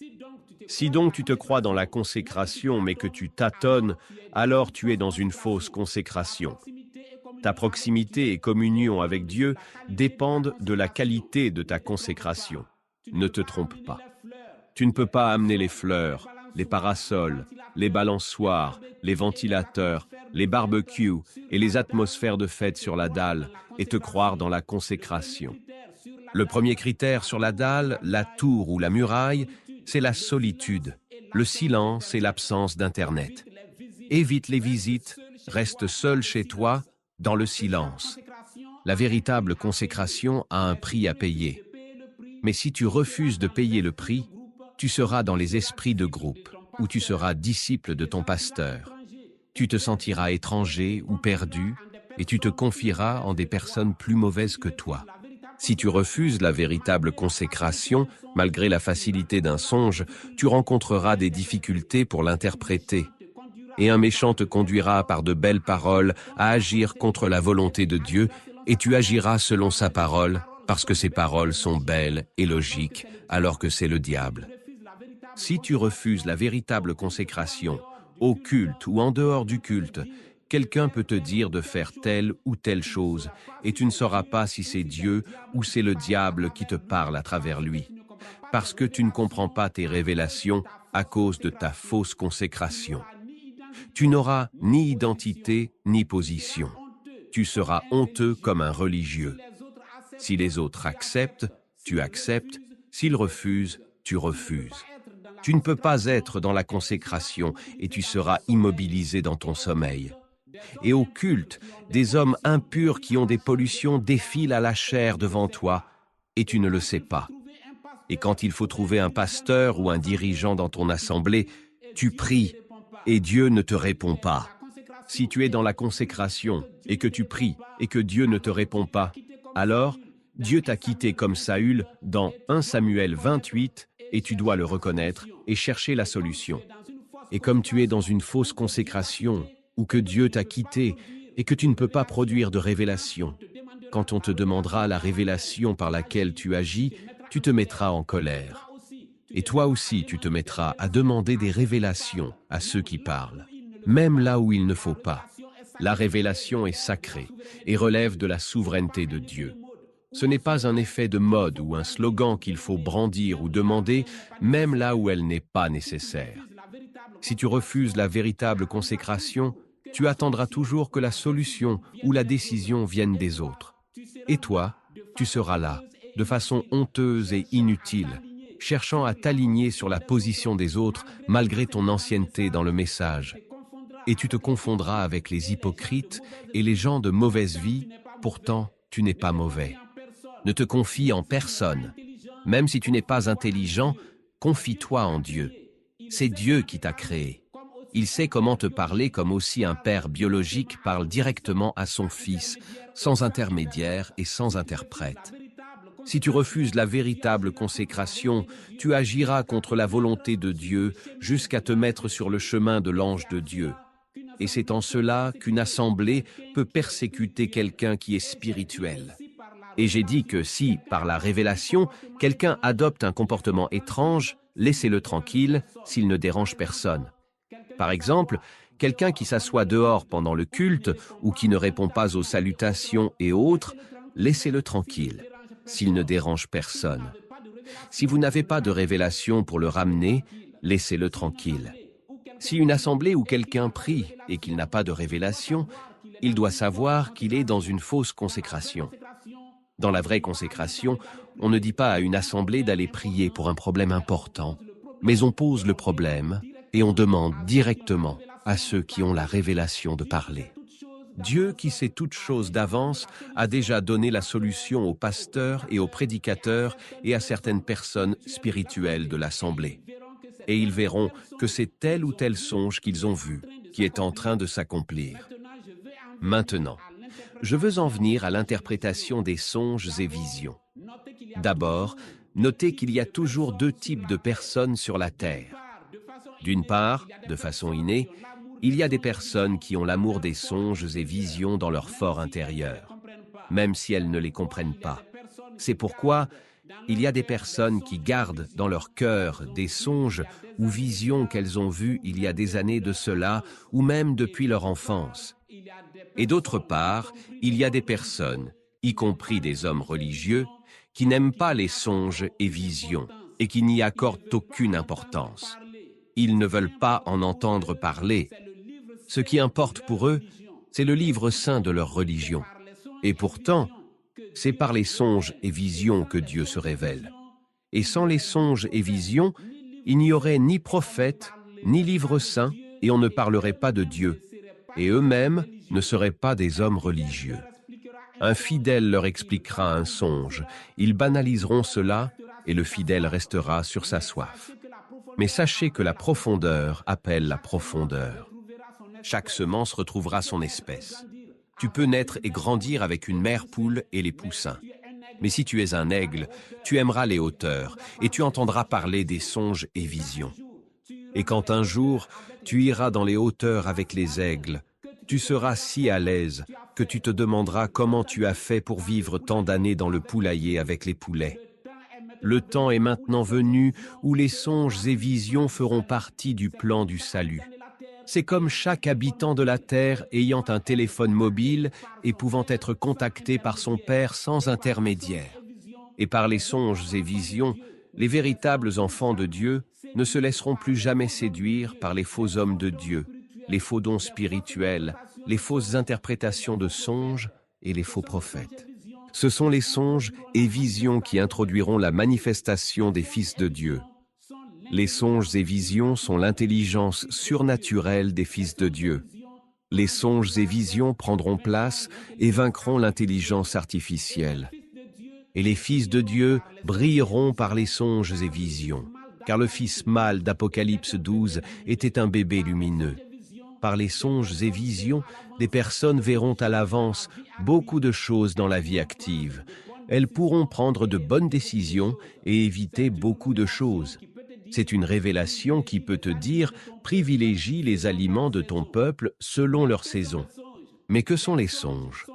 Si donc tu te crois dans la consécration mais que tu tâtonnes, alors tu es dans une fausse consécration. Ta proximité et communion avec Dieu dépendent de la qualité de ta consécration. Ne te trompe pas. Tu ne peux pas amener les fleurs, les parasols, les balançoires, les ventilateurs, les barbecues et les atmosphères de fête sur la dalle et te croire dans la consécration. Le premier critère sur la dalle, la tour ou la muraille, c'est la solitude, le silence et l'absence d'Internet. Évite les visites, reste seul chez toi, dans le silence. La véritable consécration a un prix à payer. Mais si tu refuses de payer le prix, tu seras dans les esprits de groupe, où tu seras disciple de ton pasteur. Tu te sentiras étranger ou perdu, et tu te confieras en des personnes plus mauvaises que toi. Si tu refuses la véritable consécration, malgré la facilité d'un songe, tu rencontreras des difficultés pour l'interpréter. Et un méchant te conduira par de belles paroles à agir contre la volonté de Dieu, et tu agiras selon sa parole, parce que ses paroles sont belles et logiques, alors que c'est le diable. Si tu refuses la véritable consécration, au culte ou en dehors du culte, quelqu'un peut te dire de faire telle ou telle chose, et tu ne sauras pas si c'est Dieu ou c'est le diable qui te parle à travers lui, parce que tu ne comprends pas tes révélations à cause de ta fausse consécration. Tu n'auras ni identité ni position. Tu seras honteux comme un religieux. Si les autres acceptent, tu acceptes. S'ils refusent, tu refuses. Tu ne peux pas être dans la consécration et tu seras immobilisé dans ton sommeil. Et au culte, des hommes impurs qui ont des pollutions défilent à la chair devant toi et tu ne le sais pas. Et quand il faut trouver un pasteur ou un dirigeant dans ton assemblée, tu pries et Dieu ne te répond pas. Si tu es dans la consécration et que tu pries et que Dieu ne te répond pas, alors Dieu t'a quitté comme Saül dans 1 Samuel 28 et tu dois le reconnaître et chercher la solution. Et comme tu es dans une fausse consécration ou que Dieu t'a quitté et que tu ne peux pas produire de révélation, quand on te demandera la révélation par laquelle tu agis, tu te mettras en colère. Et toi aussi, tu te mettras à demander des révélations à ceux qui parlent, même là où il ne faut pas. La révélation est sacrée et relève de la souveraineté de Dieu. Ce n'est pas un effet de mode ou un slogan qu'il faut brandir ou demander, même là où elle n'est pas nécessaire. Si tu refuses la véritable consécration, tu attendras toujours que la solution ou la décision vienne des autres. Et toi, tu seras là, de façon honteuse et inutile, cherchant à t'aligner sur la position des autres malgré ton ancienneté dans le message. Et tu te confondras avec les hypocrites et les gens de mauvaise vie, pourtant tu n'es pas mauvais. Ne te confie en personne. Même si tu n'es pas intelligent, confie-toi en Dieu. C'est Dieu qui t'a créé. Il sait comment te parler comme aussi un père biologique parle directement à son fils, sans intermédiaire et sans interprète. Si tu refuses la véritable consécration, tu agiras contre la volonté de Dieu jusqu'à te mettre sur le chemin de l'ange de Dieu. Et c'est en cela qu'une assemblée peut persécuter quelqu'un qui est spirituel. Et j'ai dit que si, par la révélation, quelqu'un adopte un comportement étrange, laissez-le tranquille s'il ne dérange personne. Par exemple, quelqu'un qui s'assoit dehors pendant le culte ou qui ne répond pas aux salutations et autres, laissez-le tranquille s'il ne dérange personne. Si vous n'avez pas de révélation pour le ramener, laissez-le tranquille. Si une assemblée où quelqu'un prie et qu'il n'a pas de révélation, il doit savoir qu'il est dans une fausse consécration. Dans la vraie consécration, on ne dit pas à une assemblée d'aller prier pour un problème important, mais on pose le problème et on demande directement à ceux qui ont la révélation de parler. Dieu, qui sait toutes choses d'avance, a déjà donné la solution aux pasteurs et aux prédicateurs et à certaines personnes spirituelles de l'Assemblée. Et ils verront que c'est tel ou tel songe qu'ils ont vu qui est en train de s'accomplir. Maintenant, je veux en venir à l'interprétation des songes et visions. D'abord, notez qu'il y a toujours deux types de personnes sur la terre. D'une part, de façon innée, il y a des personnes qui ont l'amour des songes et visions dans leur fort intérieur, même si elles ne les comprennent pas. C'est pourquoi il y a des personnes qui gardent dans leur cœur des songes ou visions qu'elles ont vues il y a des années de cela, ou même depuis leur enfance. Et d'autre part, il y a des personnes, y compris des hommes religieux, qui n'aiment pas les songes et visions et qui n'y accordent aucune importance. Ils ne veulent pas en entendre parler. Ce qui importe pour eux, c'est le livre saint de leur religion. Et pourtant, c'est par les songes et visions que Dieu se révèle. Et sans les songes et visions, il n'y aurait ni prophète, ni livre saint, et on ne parlerait pas de Dieu. Et eux-mêmes ne seraient pas des hommes religieux. Un fidèle leur expliquera un songe, ils banaliseront cela, et le fidèle restera sur sa soif. Mais sachez que la profondeur appelle la profondeur. Chaque semence retrouvera son espèce. Tu peux naître et grandir avec une mère poule et les poussins. Mais si tu es un aigle, tu aimeras les hauteurs et tu entendras parler des songes et visions. Et quand un jour, tu iras dans les hauteurs avec les aigles, tu seras si à l'aise que tu te demanderas comment tu as fait pour vivre tant d'années dans le poulailler avec les poulets. Le temps est maintenant venu où les songes et visions feront partie du plan du salut. C'est comme chaque habitant de la terre ayant un téléphone mobile et pouvant être contacté par son Père sans intermédiaire. Et par les songes et visions, les véritables enfants de Dieu ne se laisseront plus jamais séduire par les faux hommes de Dieu, les faux dons spirituels, les fausses interprétations de songes et les faux prophètes. Ce sont les songes et visions qui introduiront la manifestation des fils de Dieu. Les songes et visions sont l'intelligence surnaturelle des fils de Dieu. Les songes et visions prendront place et vaincront l'intelligence artificielle. Et les fils de Dieu brilleront par les songes et visions, car le fils mâle d'Apocalypse 12 était un bébé lumineux. Par les songes et visions, des personnes verront à l'avance beaucoup de choses dans la vie active. Elles pourront prendre de bonnes décisions et éviter beaucoup de choses. C'est une révélation qui peut te dire « privilégie les aliments de ton peuple selon leur saison ». Mais que sont les songes?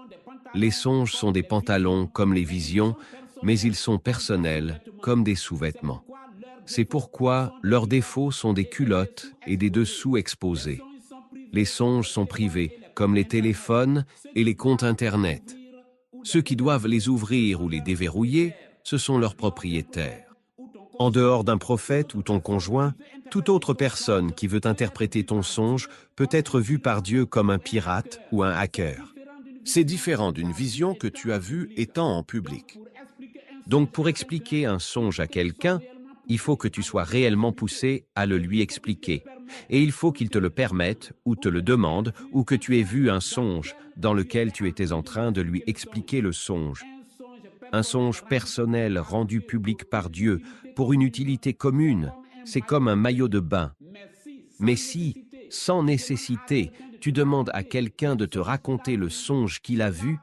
Les songes sont des pantalons comme les visions, mais ils sont personnels comme des sous-vêtements. C'est pourquoi leurs défauts sont des culottes et des dessous exposés. Les songes sont privés, comme les téléphones et les comptes Internet. Ceux qui doivent les ouvrir ou les déverrouiller, ce sont leurs propriétaires. En dehors d'un prophète ou ton conjoint, toute autre personne qui veut interpréter ton songe peut être vue par Dieu comme un pirate ou un hacker. C'est différent d'une vision que tu as vue étant en public. Donc pour expliquer un songe à quelqu'un, il faut que tu sois réellement poussé à le lui expliquer. Et il faut qu'il te le permette ou te le demande ou que tu aies vu un songe dans lequel tu étais en train de lui expliquer le songe. Un songe personnel rendu public par Dieu pour une utilité commune, c'est comme un maillot de bain. Mais si, sans nécessité, tu demandes à quelqu'un de te raconter le songe qu'il a vu,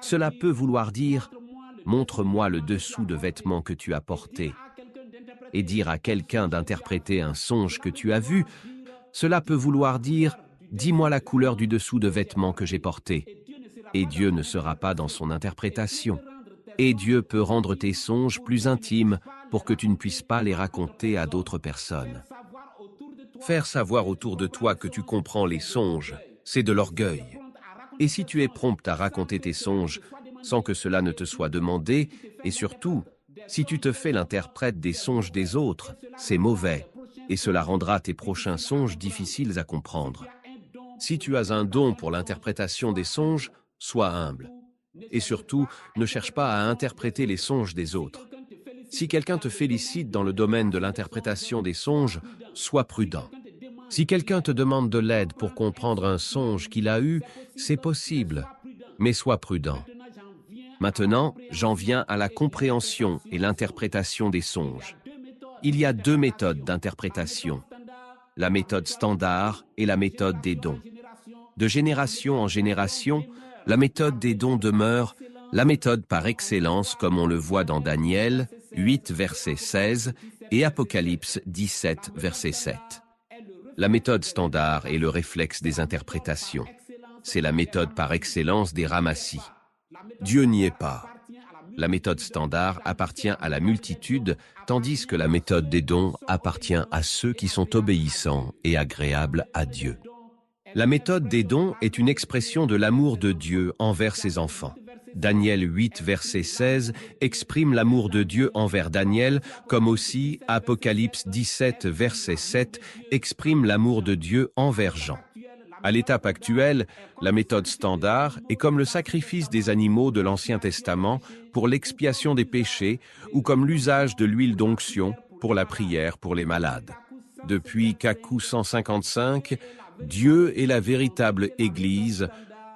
cela peut vouloir dire « montre-moi le dessous de vêtements que tu as porté ». Et dire à quelqu'un d'interpréter un songe que tu as vu, cela peut vouloir dire « dis-moi la couleur du dessous de vêtements que j'ai porté ». Et Dieu ne sera pas dans son interprétation. Et Dieu peut rendre tes songes plus intimes pour que tu ne puisses pas les raconter à d'autres personnes. Faire savoir autour de toi que tu comprends les songes, c'est de l'orgueil. Et si tu es prompt à raconter tes songes sans que cela ne te soit demandé, et surtout, si tu te fais l'interprète des songes des autres, c'est mauvais, et cela rendra tes prochains songes difficiles à comprendre. Si tu as un don pour l'interprétation des songes, sois humble. Et surtout, ne cherche pas à interpréter les songes des autres. Si quelqu'un te félicite dans le domaine de l'interprétation des songes, sois prudent. Si quelqu'un te demande de l'aide pour comprendre un songe qu'il a eu, c'est possible, mais sois prudent. Maintenant, j'en viens à la compréhension et l'interprétation des songes. Il y a deux méthodes d'interprétation, la méthode standard et la méthode des dons. De génération en génération, la méthode des dons demeure la méthode par excellence comme on le voit dans Daniel 8, verset 16 et Apocalypse 17, verset 7. La méthode standard est le réflexe des interprétations. C'est la méthode par excellence des ramassis. Dieu n'y est pas. La méthode standard appartient à la multitude, tandis que la méthode des dons appartient à ceux qui sont obéissants et agréables à Dieu. La méthode des dons est une expression de l'amour de Dieu envers ses enfants. Daniel 8, verset 16 exprime l'amour de Dieu envers Daniel, comme aussi Apocalypse 17, verset 7 exprime l'amour de Dieu envers Jean. À l'étape actuelle, la méthode standard est comme le sacrifice des animaux de l'Ancien Testament pour l'expiation des péchés ou comme l'usage de l'huile d'onction pour la prière pour les malades. Depuis Kakou 155, Dieu et la véritable Église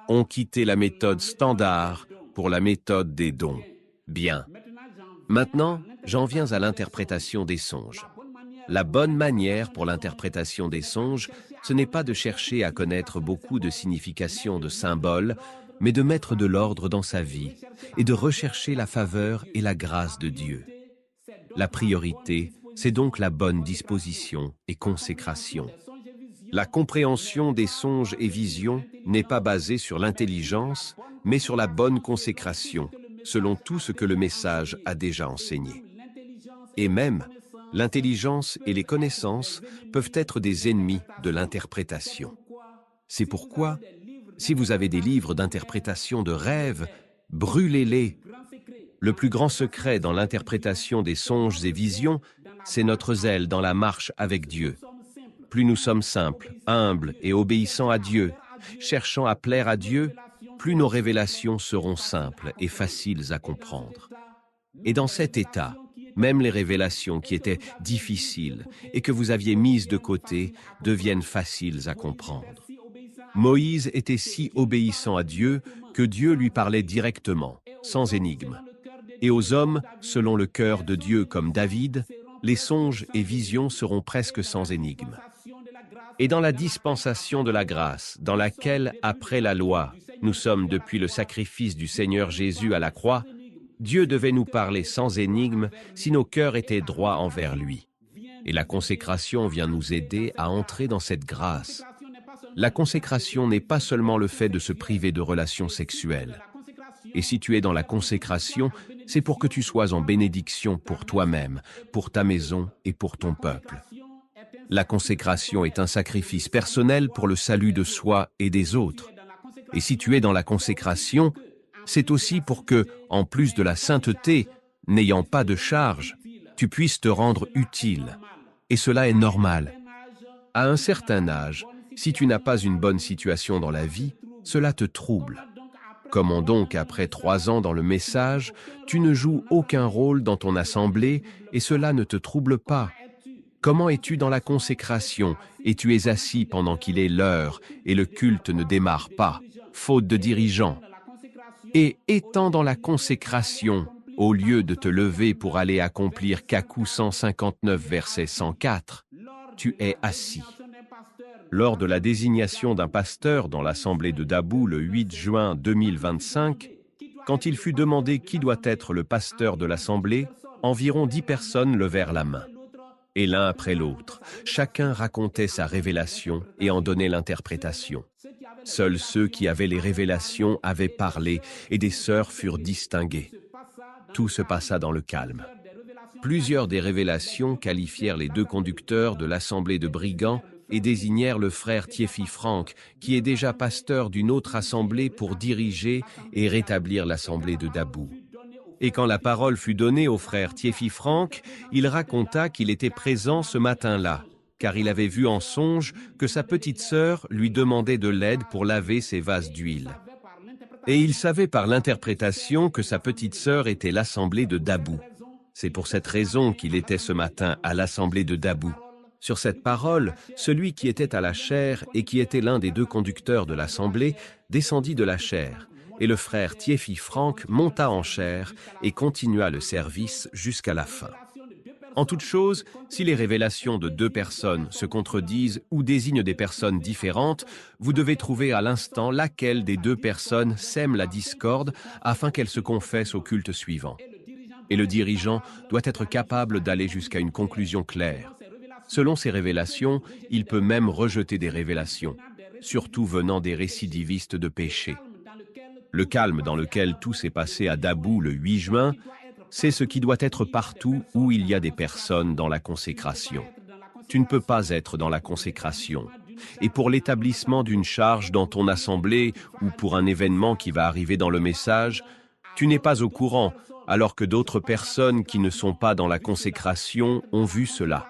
ont quitté la méthode standard pour la méthode des dons. Bien. Maintenant, j'en viens à l'interprétation des songes. La bonne manière pour l'interprétation des songes, ce n'est pas de chercher à connaître beaucoup de significations de symboles, mais de mettre de l'ordre dans sa vie et de rechercher la faveur et la grâce de Dieu. La priorité, c'est donc la bonne disposition et consécration. La compréhension des songes et visions n'est pas basée sur l'intelligence, mais sur la bonne consécration, selon tout ce que le message a déjà enseigné. Et même, l'intelligence et les connaissances peuvent être des ennemis de l'interprétation. C'est pourquoi, si vous avez des livres d'interprétation de rêves, brûlez-les. Le plus grand secret dans l'interprétation des songes et visions, c'est notre zèle dans la marche avec Dieu. Plus nous sommes simples, humbles et obéissants à Dieu, cherchant à plaire à Dieu, plus nos révélations seront simples et faciles à comprendre. Et dans cet état, même les révélations qui étaient difficiles et que vous aviez mises de côté deviennent faciles à comprendre. Moïse était si obéissant à Dieu que Dieu lui parlait directement, sans énigme. Et aux hommes, selon le cœur de Dieu comme David, les songes et visions seront presque sans énigme. Et dans la dispensation de la grâce, dans laquelle, après la loi, nous sommes depuis le sacrifice du Seigneur Jésus à la croix, Dieu devait nous parler sans énigme si nos cœurs étaient droits envers lui. Et la consécration vient nous aider à entrer dans cette grâce. La consécration n'est pas seulement le fait de se priver de relations sexuelles. Et si tu es dans la consécration, c'est pour que tu sois en bénédiction pour toi-même, pour ta maison et pour ton peuple. La consécration est un sacrifice personnel pour le salut de soi et des autres. Et si tu es dans la consécration, c'est aussi pour que, en plus de la sainteté, n'ayant pas de charge, tu puisses te rendre utile. Et cela est normal. À un certain âge, si tu n'as pas une bonne situation dans la vie, cela te trouble. Comment donc, après 3 ans dans le message, tu ne joues aucun rôle dans ton assemblée et cela ne te trouble pas? Comment es-tu dans la consécration et tu es assis pendant qu'il est l'heure et le culte ne démarre pas, faute de dirigeants? Et étant dans la consécration, au lieu de te lever pour aller accomplir Kakou 159 verset 104, tu es assis. Lors de la désignation d'un pasteur dans l'assemblée de Dabou le 8 juin 2025, quand il fut demandé qui doit être le pasteur de l'assemblée, environ 10 personnes levèrent la main. Et l'un après l'autre, chacun racontait sa révélation et en donnait l'interprétation. Seuls ceux qui avaient les révélations avaient parlé et des sœurs furent distinguées. Tout se passa dans le calme. Plusieurs des révélations qualifièrent les 2 conducteurs de l'assemblée de brigands et désignèrent le frère Thiefi Franck, qui est déjà pasteur d'une autre assemblée pour diriger et rétablir l'assemblée de Dabou. Et quand la parole fut donnée au frère Thiefi Franck, il raconta qu'il était présent ce matin-là, car il avait vu en songe que sa petite sœur lui demandait de l'aide pour laver ses vases d'huile. Et il savait par l'interprétation que sa petite sœur était l'assemblée de Dabou. C'est pour cette raison qu'il était ce matin à l'assemblée de Dabou. Sur cette parole, celui qui était à la chaire et qui était l'un des deux conducteurs de l'assemblée descendit de la chaire, et le frère Thiefi Franck monta en chaire et continua le service jusqu'à la fin. En toute chose, si les révélations de deux personnes se contredisent ou désignent des personnes différentes, vous devez trouver à l'instant laquelle des deux personnes sème la discorde afin qu'elles se confessent au culte suivant. Et le dirigeant doit être capable d'aller jusqu'à une conclusion claire. Selon ces révélations, il peut même rejeter des révélations, surtout venant des récidivistes de péché. Le calme dans lequel tout s'est passé à Dabou le 8 juin, c'est ce qui doit être partout où il y a des personnes dans la consécration. Tu ne peux pas être dans la consécration. Et pour l'établissement d'une charge dans ton assemblée ou pour un événement qui va arriver dans le message, tu n'es pas au courant, alors que d'autres personnes qui ne sont pas dans la consécration ont vu cela.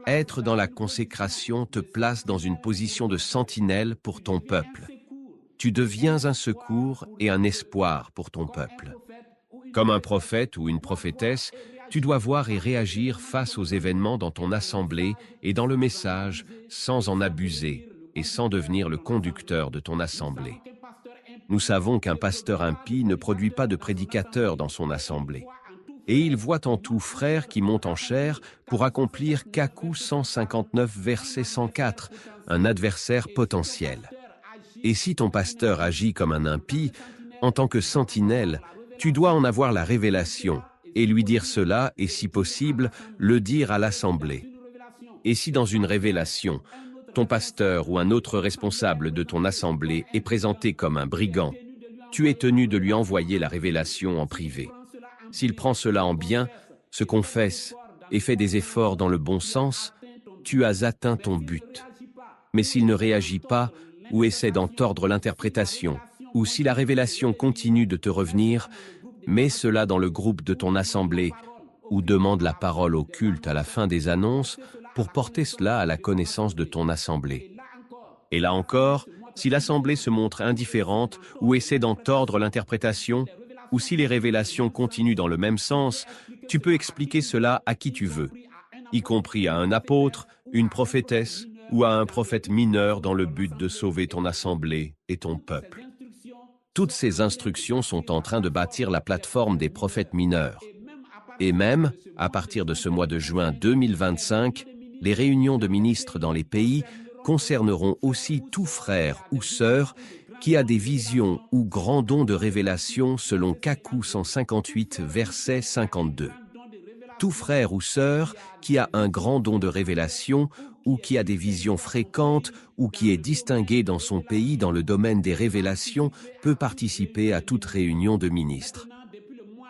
Être dans la consécration te place dans une position de sentinelle pour ton peuple. Tu deviens un secours et un espoir pour ton peuple. Comme un prophète ou une prophétesse, tu dois voir et réagir face aux événements dans ton assemblée et dans le message sans en abuser et sans devenir le conducteur de ton assemblée. Nous savons qu'un pasteur impie ne produit pas de prédicateur dans son assemblée. Et il voit en tout frère qui monte en chair pour accomplir Kakou 159 verset 104, un adversaire potentiel. Et si ton pasteur agit comme un impie, en tant que sentinelle, tu dois en avoir la révélation et lui dire cela et si possible, le dire à l'assemblée. Et si dans une révélation, ton pasteur ou un autre responsable de ton assemblée est présenté comme un brigand, tu es tenu de lui envoyer la révélation en privé. S'il prend cela en bien, se confesse et fait des efforts dans le bon sens, tu as atteint ton but. Mais s'il ne réagit pas ou essaie d'en tordre l'interprétation, ou si la révélation continue de te revenir, mets cela dans le groupe de ton assemblée ou demande la parole au culte à la fin des annonces pour porter cela à la connaissance de ton assemblée. Et là encore, si l'assemblée se montre indifférente ou essaie d'en tordre l'interprétation, ou si les révélations continuent dans le même sens, tu peux expliquer cela à qui tu veux, y compris à un apôtre, une prophétesse ou à un prophète mineur dans le but de sauver ton assemblée et ton peuple. Toutes ces instructions sont en train de bâtir la plateforme des prophètes mineurs. Et même, à partir de ce mois de juin 2025, les réunions de ministres dans les pays concerneront aussi tout frère ou sœur qui a des visions ou grands dons de révélation selon Kakou 158, verset 52. Tout frère ou sœur qui a un grand don de révélation ou qui a des visions fréquentes ou qui est distingué dans son pays dans le domaine des révélations peut participer à toute réunion de ministres.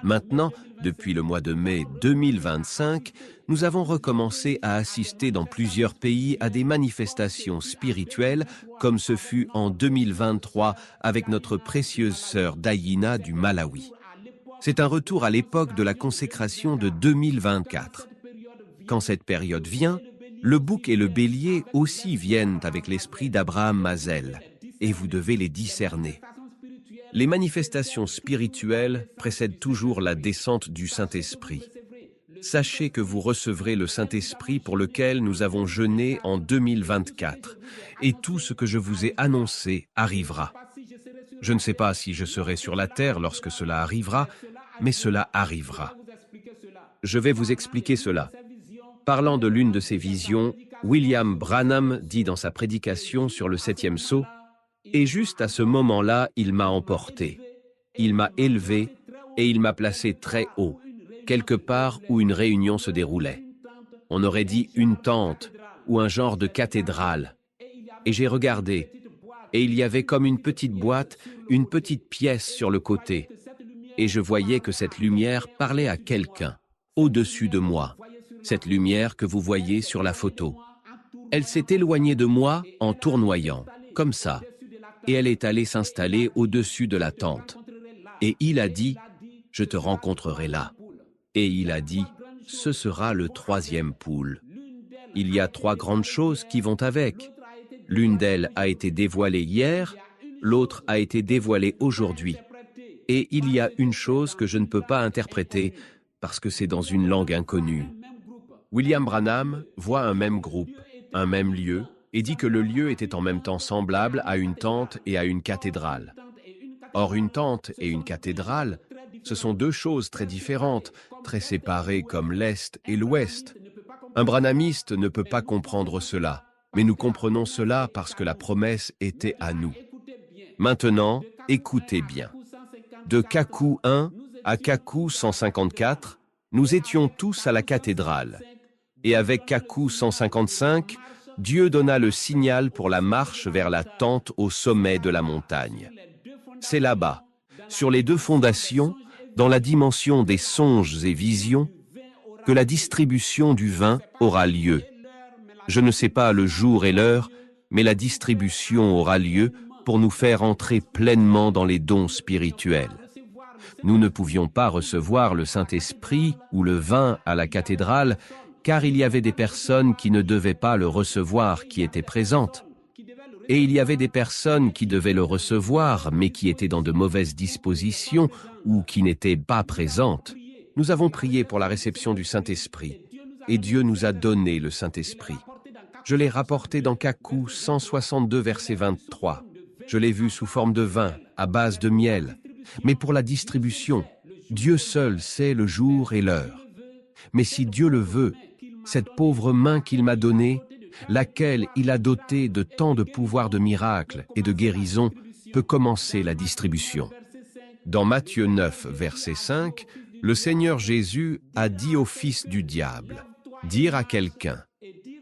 Maintenant, depuis le mois de mai 2025, nous avons recommencé à assister dans plusieurs pays à des manifestations spirituelles, comme ce fut en 2023 avec notre précieuse sœur Dayina du Malawi. C'est un retour à l'époque de la consécration de 2024. Quand cette période vient, le bouc et le bélier aussi viennent avec l'esprit d'Abraham Mazel, et vous devez les discerner. Les manifestations spirituelles précèdent toujours la descente du Saint-Esprit. Sachez que vous recevrez le Saint-Esprit pour lequel nous avons jeûné en 2024, et tout ce que je vous ai annoncé arrivera. Je ne sais pas si je serai sur la terre lorsque cela arrivera, mais cela arrivera. Je vais vous expliquer cela. Parlant de l'une de ces visions, William Branham dit dans sa prédication sur le 7e sceau, « Et juste à ce moment-là, il m'a emporté. Il m'a élevé et il m'a placé très haut, quelque part où une réunion se déroulait. On aurait dit une tente ou un genre de cathédrale. Et j'ai regardé, et il y avait comme une petite boîte, une petite pièce sur le côté. Et je voyais que cette lumière parlait à quelqu'un, au-dessus de moi. Cette lumière que vous voyez sur la photo. Elle s'est éloignée de moi en tournoyant, comme ça. Et elle est allée s'installer au-dessus de la tente. Et il a dit, « Je te rencontrerai là. » Et il a dit, « Ce sera le 3e poule. » Il y a 3 grandes choses qui vont avec. L'une d'elles a été dévoilée hier, l'autre a été dévoilée aujourd'hui. Et il y a une chose que je ne peux pas interpréter parce que c'est dans une langue inconnue. William Branham voit un même groupe, un même lieu, et dit que le lieu était en même temps semblable à une tente et à une cathédrale. Or, une tente et une cathédrale, ce sont deux choses très différentes, très séparées comme l'Est et l'Ouest. Un branhamiste ne peut pas comprendre cela, mais nous comprenons cela parce que la promesse était à nous. Maintenant, écoutez bien. De Kakou 1 à Kakou 154, nous étions tous à la cathédrale. Et avec Kakou 155, Dieu donna le signal pour la marche vers la tente au sommet de la montagne. C'est là-bas, sur les deux fondations, dans la dimension des songes et visions, que la distribution du vin aura lieu. Je ne sais pas le jour et l'heure, mais la distribution aura lieu pour nous faire entrer pleinement dans les dons spirituels. Nous ne pouvions pas recevoir le Saint-Esprit ou le vin à la cathédrale, car il y avait des personnes qui ne devaient pas le recevoir, qui étaient présentes. Et il y avait des personnes qui devaient le recevoir, mais qui étaient dans de mauvaises dispositions ou qui n'étaient pas présentes. Nous avons prié pour la réception du Saint-Esprit, et Dieu nous a donné le Saint-Esprit. Je l'ai rapporté dans Kakou 162, verset 23. Je l'ai vu sous forme de vin, à base de miel. Mais pour la distribution, Dieu seul sait le jour et l'heure. Mais si Dieu le veut, cette pauvre main qu'il m'a donnée, laquelle il a dotée de tant de pouvoir de miracles et de guérison, peut commencer la distribution. Dans Matthieu 9, verset 5, le Seigneur Jésus a dit au fils du diable, « Dire à quelqu'un,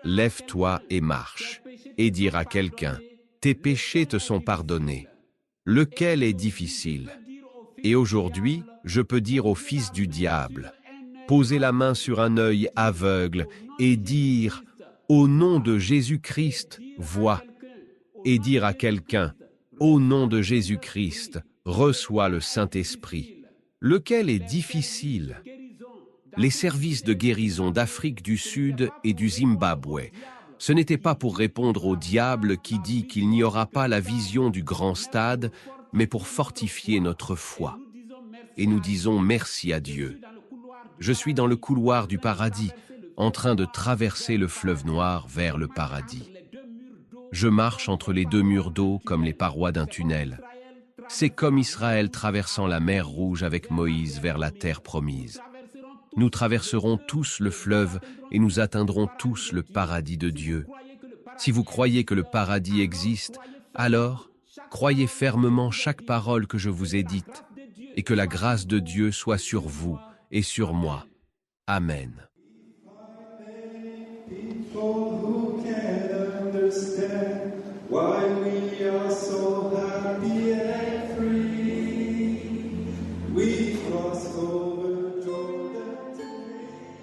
lève-toi et marche, et dire à quelqu'un, tes péchés te sont pardonnés. Lequel est difficile? Et aujourd'hui, je peux dire au fils du diable, poser la main sur un œil aveugle et dire, au nom de Jésus-Christ, vois, et dire à quelqu'un, au nom de Jésus-Christ, reçois le Saint-Esprit. Lequel est difficile? Les services de guérison d'Afrique du Sud et du Zimbabwe, ce n'était pas pour répondre au diable qui dit qu'il n'y aura pas la vision du grand stade, mais pour fortifier notre foi. Et nous disons merci à Dieu. Je suis dans le couloir du paradis, en train de traverser le fleuve noir vers le paradis. Je marche entre les deux murs d'eau comme les parois d'un tunnel. C'est comme Israël traversant la mer Rouge avec Moïse vers la terre promise. Nous traverserons tous le fleuve et nous atteindrons tous le paradis de Dieu. Si vous croyez que le paradis existe, alors croyez fermement chaque parole que je vous ai dite et que la grâce de Dieu soit sur vous et sur moi. Amen.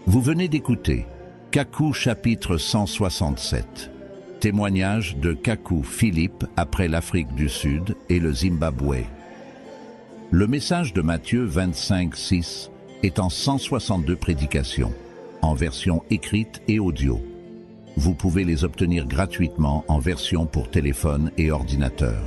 Vous venez d'écouter Kakou chapitre 167, témoignage de Kakou Philippe après l'Afrique du Sud et le Zimbabwe. Le message de Matthieu 25:6 est en 162 prédications, en version écrite et audio. Vous pouvez les obtenir gratuitement en version pour téléphone et ordinateur.